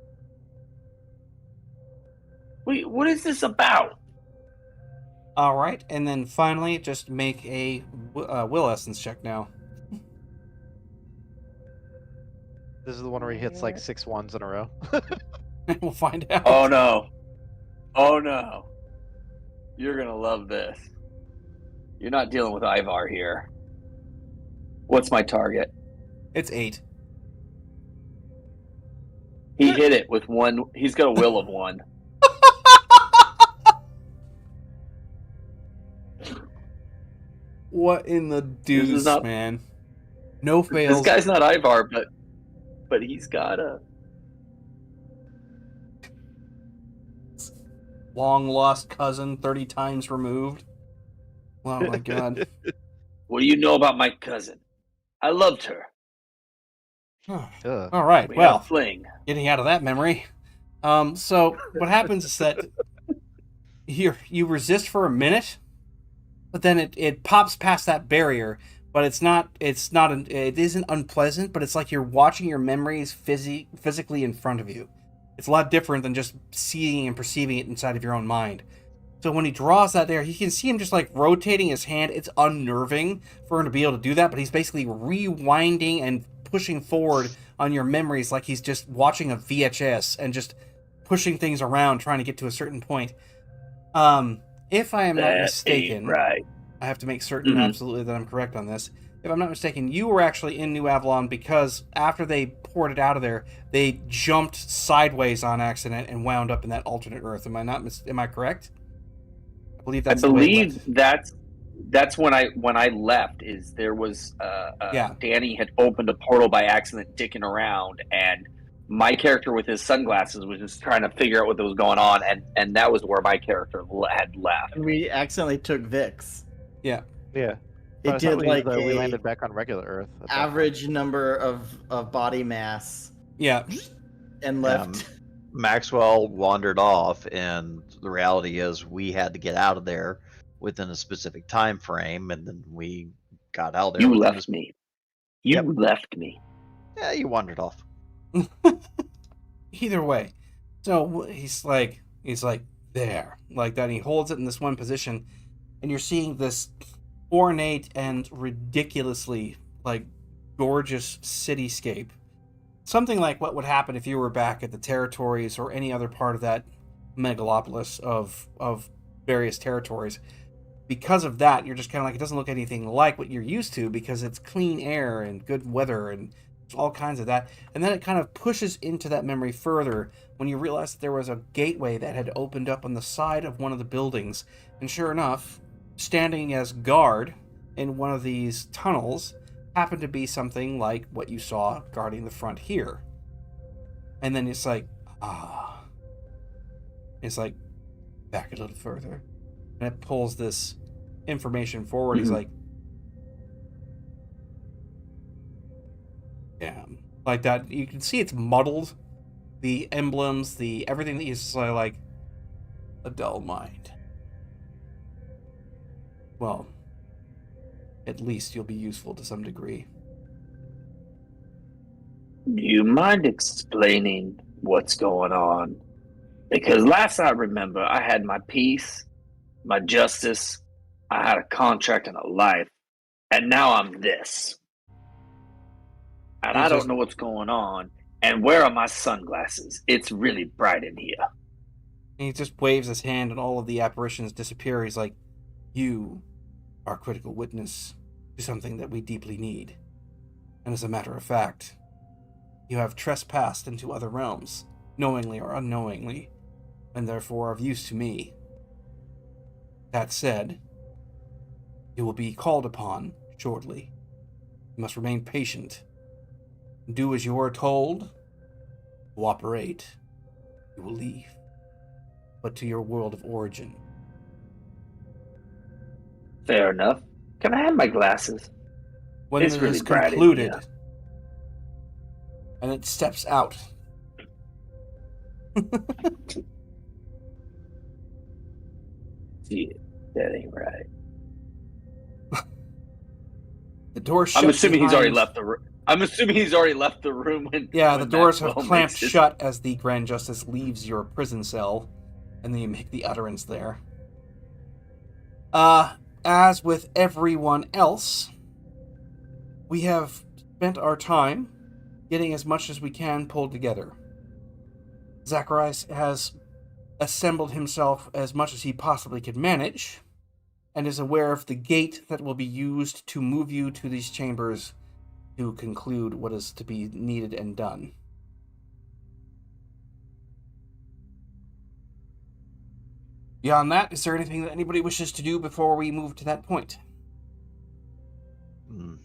Wait, what is this about? All right, and then finally, just make a will essence check now. This is the one where he hits like 6 ones in a row. We'll find out. Oh no. Oh no. You're gonna love this. You're not dealing with Ivar here. What's my target? It's 8. He hit it with 1. He's got a will of 1. What in the This is deuce, not- man? No fails. This guy's not Ivar, but he's got a. Long lost cousin, 30 times removed. Oh my god. What do you know about my cousin? I loved her. Ugh. All right. We had a Well, fling. getting out of that memory. So what happens is that you resist for a minute, but then it pops past that barrier. But it isn't unpleasant. But it's like you're watching your memories physically in front of you. It's a lot different than just seeing and perceiving it inside of your own mind. So when he draws that there, you can see him just like rotating his hand. It's unnerving for him to be able to do that, but he's basically rewinding and pushing forward on your memories like he's just watching a VHS and just pushing things around trying to get to a certain point. If I am not That mistaken, ain't right. I have to make certain Mhm. absolutely that I'm correct on this. If I'm not mistaken, you were actually in New Avalon because after they poured it out of there, they jumped sideways on accident and wound up in that alternate Earth. Am I correct? I believe I that's the way it believe went. that's when I left. Is there was Yeah. Danny had opened a portal by accident, dicking around, and my character with his sunglasses was just trying to figure out what was going on, and that was where my character had left. And we accidentally took Vix. Yeah. It By the did time we, like we a landed back on regular Earth. at that point. average number of body mass Yeah. and left. Maxwell wandered off, and the reality is we had to get out of there within a specific time frame, and then we got out of there. You within left me. You Yep. left me. Yeah, you wandered off. Either way. So he's like there, like that. And he holds it in this one position, and you're seeing this ornate and ridiculously like gorgeous cityscape. Something like what would happen if you were back at the territories or any other part of that megalopolis of various territories. Because of that, you're just kind of like, it doesn't look anything like what you're used to because it's clean air and good weather and all kinds of that. And then it kind of pushes into that memory further when you realize that there was a gateway that had opened up on the side of one of the buildings. And sure enough, standing as guard in one of these tunnels happened to be something like what you saw guarding the front here. And then it's like, it's like, back a little further. And it pulls this information forward. He's like, yeah, like that. You can see it's muddled. The emblems, the everything that you say, like a dull mind. Well, at least you'll be useful to some degree. Do you mind explaining what's going on? Because last I remember, I had my peace, my justice, I had a contract and a life, and now I'm this. And I He's don't just- know what's going on, And where are my sunglasses? It's really bright in here. And he just waves his hand and all of the apparitions disappear. He's like, you are critical witness to something that we deeply need. And as a matter of fact, you have trespassed into other realms, knowingly or unknowingly, and therefore of use to me. That said, you will be called upon shortly. You must remain patient. Do as you are told. Cooperate. You will leave. But to your world of origin. Fair enough. Can I have my glasses? When It's it really is bright in concluded, here. and it steps out. Yeah, that ain't right. The door shuts I'm assuming he's already behind- left the room. I'm assuming he's already left the room when. Yeah, the when doors have Maxwell clamped makes his- shut as the Grand Justice leaves your prison cell, and then you make the utterance there. As with everyone else, we have spent our time getting as much as we can pulled together. Zacharias has assembled himself as much as he possibly could manage, and is aware of the gate that will be used to move you to these chambers to conclude what is to be needed and done. Beyond that, is there anything that anybody wishes to do before we move to that point?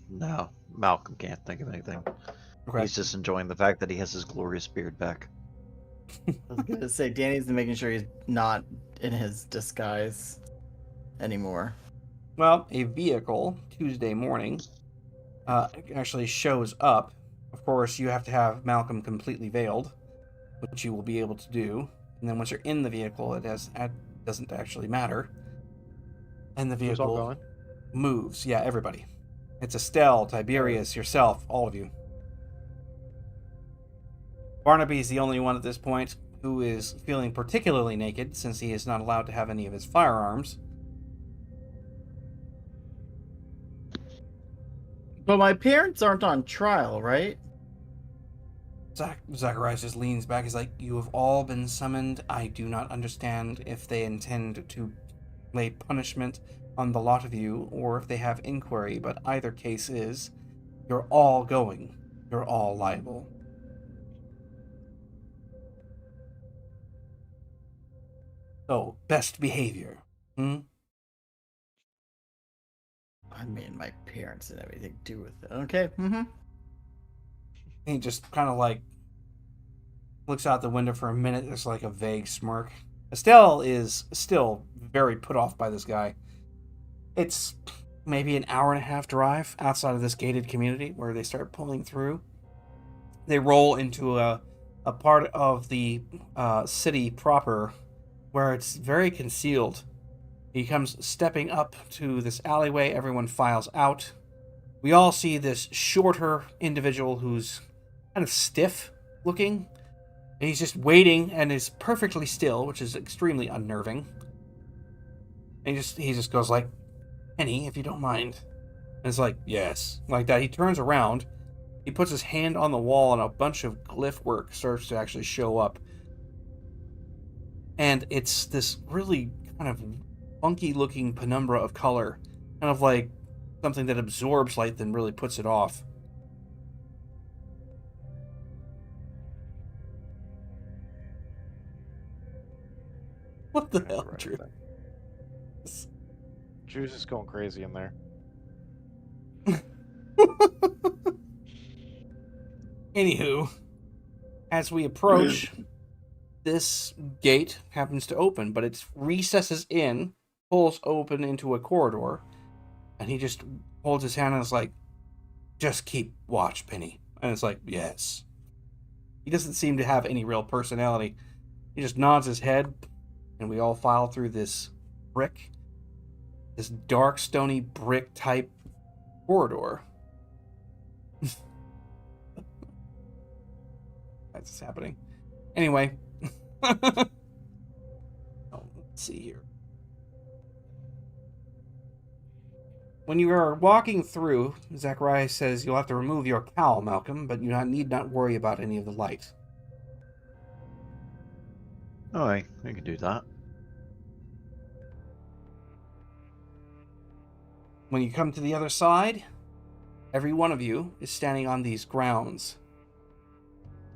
No, Malcolm can't think of anything. Okay. He's just enjoying the fact that he has his glorious beard back. I was gonna say Danny's making sure he's not in his disguise anymore. Well, a vehicle, Tuesday morning, actually shows up. Of course, you have to have Malcolm completely veiled, which you will be able to do. And then once you're in the vehicle, it doesn't actually matter. And the Who's all vehicle going? moves. Yeah, everybody. It's Estelle, Tiberius, yourself, all of you. Barnaby's the only one at this point who is feeling particularly naked, since he is not allowed to have any of his firearms. But my parents aren't on trial, right? Zacharias just leans back. He's like, you have all been summoned. I do not understand if they intend to lay punishment on the lot of you, or if they have inquiry, but either case is, you're all going. You're all liable. So, best behavior. Hmm? I mean, my parents and everything to do with it. Okay. Mm-hmm. He just kind of like looks out the window for a minute. There's like a vague smirk. Estelle is still very put off by this guy. It's maybe an hour and a half drive outside of this gated community where they start pulling through. They roll into a part of the city proper where it's very concealed. He comes stepping up to this alleyway. Everyone files out. We all see this shorter individual who's kind of stiff looking. And he's just waiting and is perfectly still, which is extremely unnerving. And he just goes like, Penny, if you don't mind. And it's like, yes. Like that. He turns around. He puts his hand on the wall and a bunch of glyph work starts to actually show up. And it's this really kind of funky looking penumbra of color. Kind of like something that absorbs light then really puts it off. What the hell, Right Drew? there. Drew's just going crazy in there. Anywho, as we approach, this gate happens to open, but it recesses in, pulls open into a corridor, and he just holds his hand and is like, just keep watch, Penny. And it's like, yes. He doesn't seem to have any real personality. He just nods his head, and we all file through this brick, this dark, stony brick type corridor. That's what's happening. Anyway. Oh, let's see here. When you are walking through, Zachariah says you'll have to remove your cowl, Malcolm, but you need not worry about any of the light. Oh, I can do that. When you come to the other side, every one of you is standing on these grounds.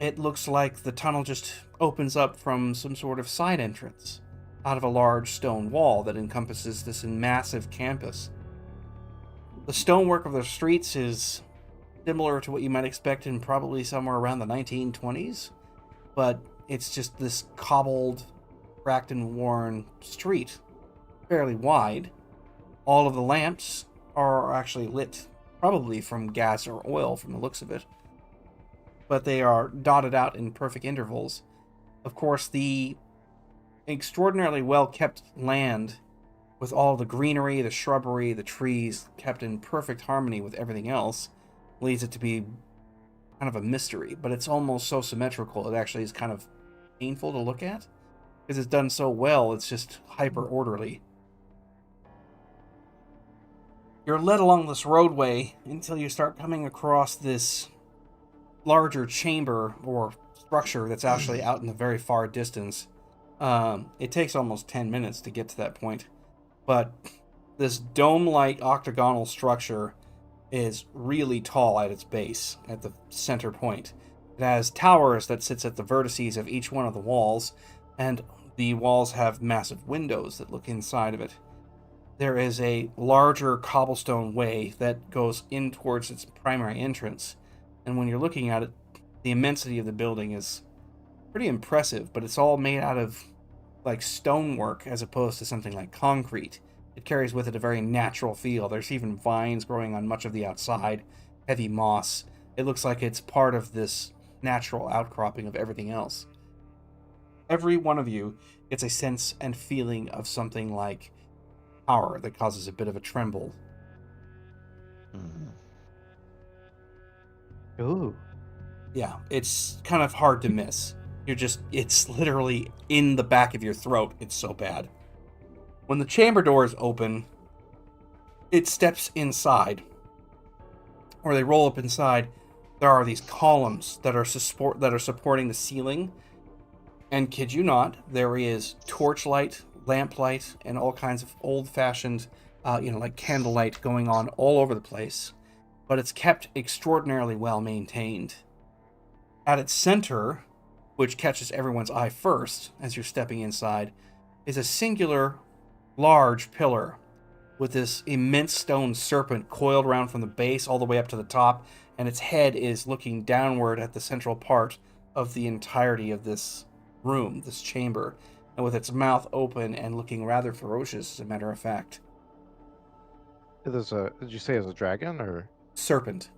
It looks like the tunnel just opens up from some sort of side entrance out of a large stone wall that encompasses this massive campus. The stonework of the streets is similar to what you might expect in probably somewhere around the 1920s, but it's just this cobbled, cracked and worn street, fairly wide. All of the lamps are actually lit, probably from gas or oil from the looks of it, but they are dotted out in perfect intervals. Of course, the extraordinarily well-kept land with all the greenery, the shrubbery, the trees kept in perfect harmony with everything else leads it to be kind of a mystery, but it's almost so symmetrical it actually is kind of painful to look at because it's done so well. It's just hyper orderly. You're led along this roadway until you start coming across this larger chamber or structure that's actually out in the very far distance. It takes almost 10 minutes to get to that point, but this dome-like octagonal structure is really tall at its base, at the center point. It has towers that sits at the vertices of each one of the walls, and the walls have massive windows that look inside of it. There is a larger cobblestone way that goes in towards its primary entrance, and when you're looking at it, the immensity of the building is pretty impressive, but it's all made out of like stonework as opposed to something like concrete. It carries with it a very natural feel. There's even vines growing on much of the outside, heavy moss. It looks like it's part of this natural outcropping of everything else. Every one of you gets a sense and feeling of something like power that causes a bit of a tremble. Ooh. Yeah, it's kind of hard to miss. It's literally in the back of your throat. It's so bad. When the chamber doors open, it steps inside, or they roll up inside. There are these columns that are supporting the ceiling, and kid you not, there is torchlight, lamplight, and all kinds of old-fashioned, like candlelight going on all over the place. But it's kept extraordinarily well maintained. At its center, which catches everyone's eye first as you're stepping inside, is a singular large pillar with this immense stone serpent coiled around from the base all the way up to the top, and its head is looking downward at the central part of the entirety of this room, this chamber, and with its mouth open and looking rather ferocious, as a matter of fact. Did you say it was a dragon or Serpent.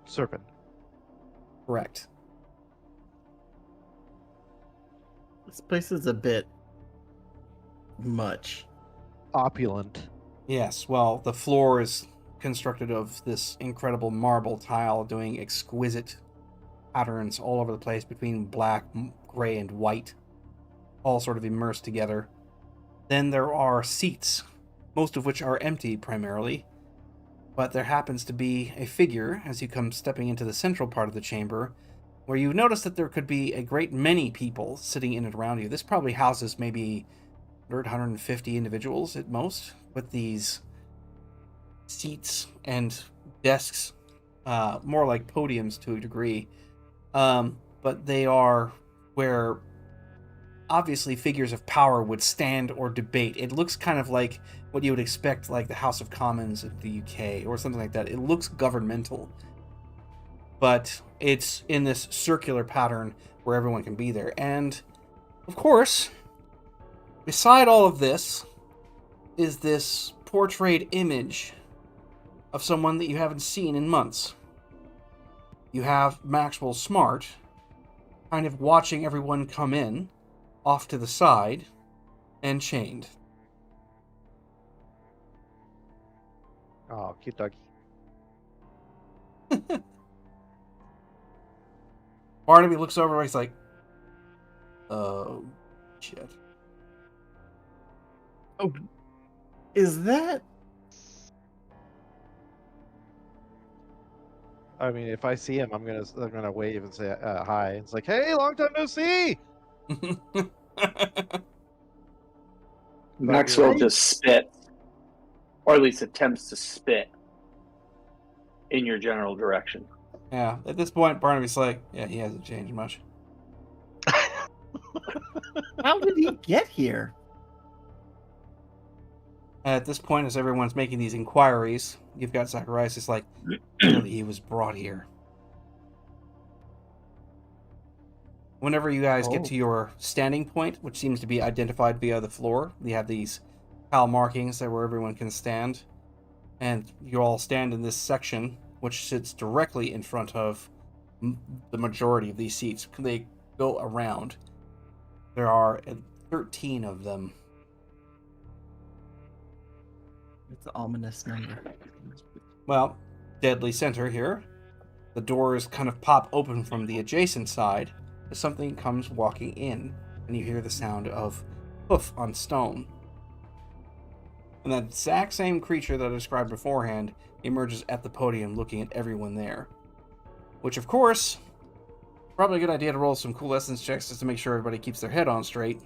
serpent? Correct. This place is a bit much. Opulent. Yes, well, the floor is constructed of this incredible marble tile doing exquisite patterns all over the place between black, gray, and white, all sort of immersed together. Then there are seats, most of which are empty primarily, but there happens to be a figure as you come stepping into the central part of the chamber, where you notice that there could be a great many people sitting in and around you. This probably houses maybe 150 individuals at most, with these seats and desks, more like podiums to a degree. But they are where obviously figures of power would stand or debate. It looks kind of like what you would expect, like the House of Commons of the UK or something like that. It looks governmental, but it's in this circular pattern where everyone can be there. And of course, beside all of this is this portrayed image of someone that you haven't seen in months. You have Maxwell Smart kind of watching everyone come in off to the side and chained. Oh, cute doggy. Barnaby looks over and he's like, oh, shit. Oh, is that I mean, if I see him, I'm gonna wave and say hi. It's like, hey, long time no see. Maxwell right? just spits, or at least attempts to spit in your general direction. Yeah, at this point, Barnaby's like, yeah, he hasn't changed much. How did he get here? At this point, as everyone's making these inquiries, you've got Zacharias is like, clearly he was brought here. Whenever you guys get Oh. to your standing point, which seems to be identified via the floor, you have these tile markings that where everyone can stand, and you all stand in this section, which sits directly in front of the majority of these seats. They go around. There are 13 of them. It's an ominous number. Well, deadly center here. The doors kind of pop open from the adjacent side as something comes walking in, and you hear the sound of hoof on stone. And that exact same creature that I described beforehand emerges at the podium looking at everyone there. Which, of course, probably a good idea to roll some cool lessons checks just to make sure everybody keeps their head on straight.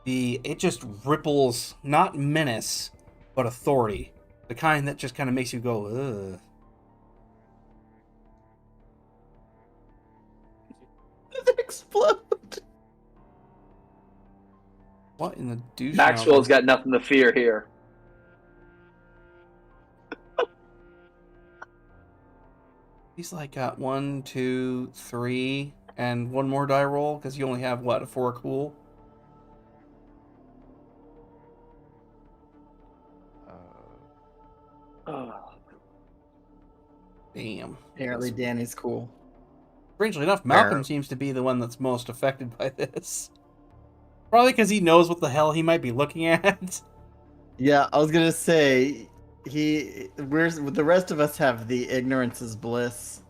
It just ripples, not menace, but authority. The kind that just kind of makes you go, ugh. Did it explode? What in the douche? Maxwell's got nothing to fear here. He's like got 1, 2, 3, and one more die roll because you only have what, a 4 cool. Damn. Apparently, Danny's cool. Strangely enough, Malcolm Where- seems to be the one that's most affected by this. Probably because he knows what the hell he might be looking at. Yeah, I was gonna say the rest of us have the ignorance is bliss.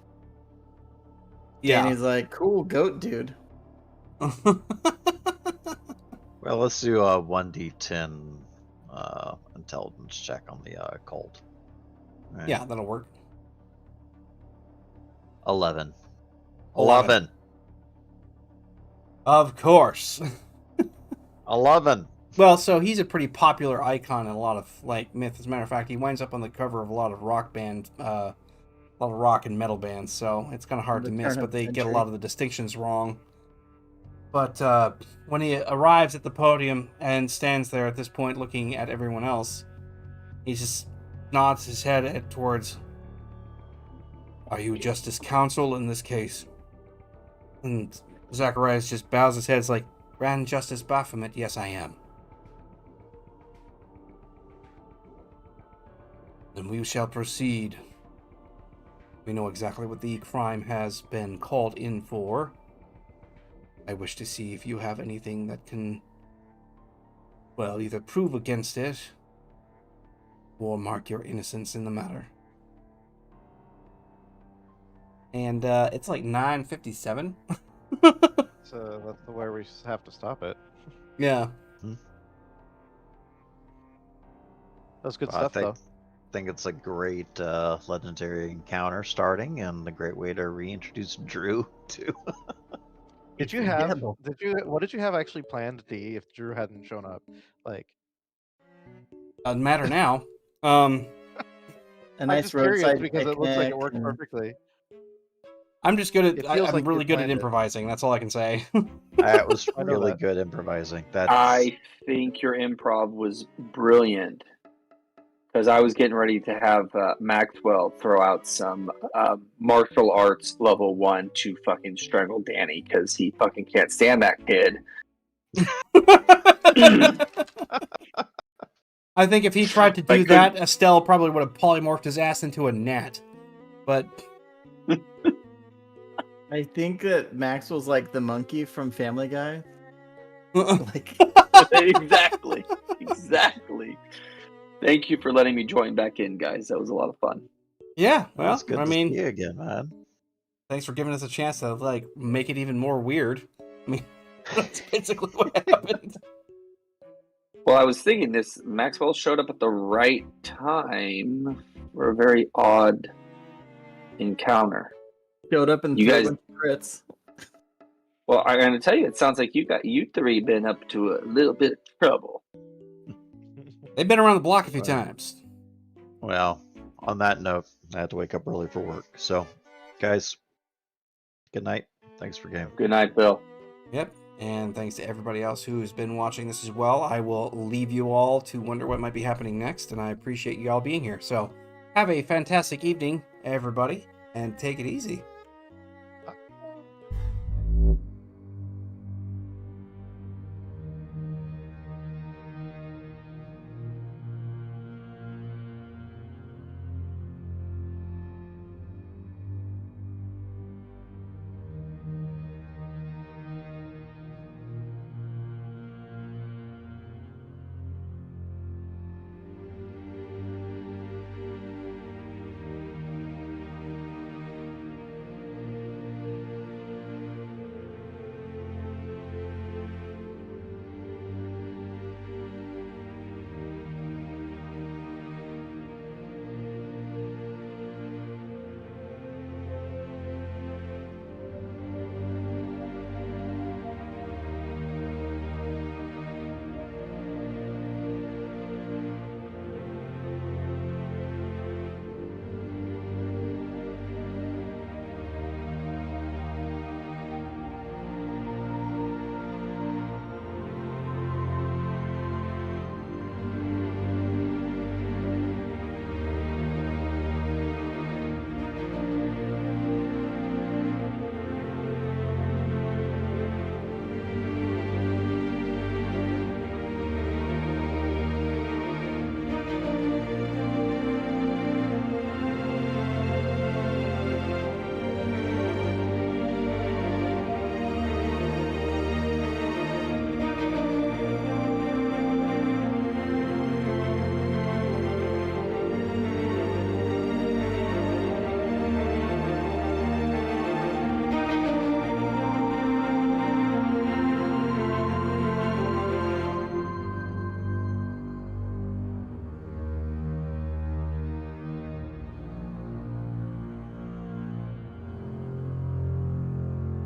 Yeah. Danny's like, cool goat dude. Well, let's do a 1d10 intelligence check on the cult. Right. Yeah, that'll work. 11. 11. 11. Of course. 11. Well, so he's a pretty popular icon in a lot of like myth. As a matter of fact, he winds up on the cover of a lot of rock band, a lot of rock and metal bands. So it's kind of hard The to miss, turn but of they the get a century. lot of the distinctions wrong. But when he arrives at the podium and stands there at this point, looking at everyone else, he just nods his head towards. Are you Justice Council in this case? And Zacharias just bows his head, it's like, Grand Justice Baphomet, yes I am. Then we shall proceed. We know exactly what the crime has been called in for. I wish to see if you have anything that can, well, either prove against it or mark your innocence in the matter. And it's like 9:57. So that's the way we have to stop it. Yeah. That's good I stuff, though. think it's a great legendary encounter starting, and a great way to reintroduce Drew to. Did you Yeah, have? but- What did you have actually planned, D? If Drew hadn't shown up, like. Doesn't matter now. A I'm nice just curious roadside because it looks like picnic it worked and- perfectly. I'm just good It at. feels I'm like you really good at planned it. improvising. That's all I can say. That was I know really that. good improvising. That's I think your improv was brilliant because I was getting ready to have Maxwell throw out some martial arts level 1 to fucking strangle Danny because he fucking can't stand that kid. I think if he tried to do Like, that, Estelle probably would have polymorphed his ass into a gnat. But I think that Maxwell's like the monkey from Family Guy. Like, exactly. Thank you for letting me join back in, guys. That was a lot of fun. yeah, well, it's good I to mean, see you again, man. thanks for giving us a chance to like make it even more weird. I mean, that's basically what happened. Well, I was thinking this Maxwell showed up at the right time We're a very odd encounter. Showed up and You threw a guys- bunch of crits. Well, I'm going to tell you, it sounds like you three been up to a little bit of trouble. They've been around the block a few Right. times. Well, on that note, I had to wake up early for work. So, guys, good night. Thanks for game. Good night, Bill. Yep. And thanks to everybody else who's been watching this as well. I will leave you all to wonder what might be happening next, and I appreciate you all being here. So, have a fantastic evening, everybody, and take it easy.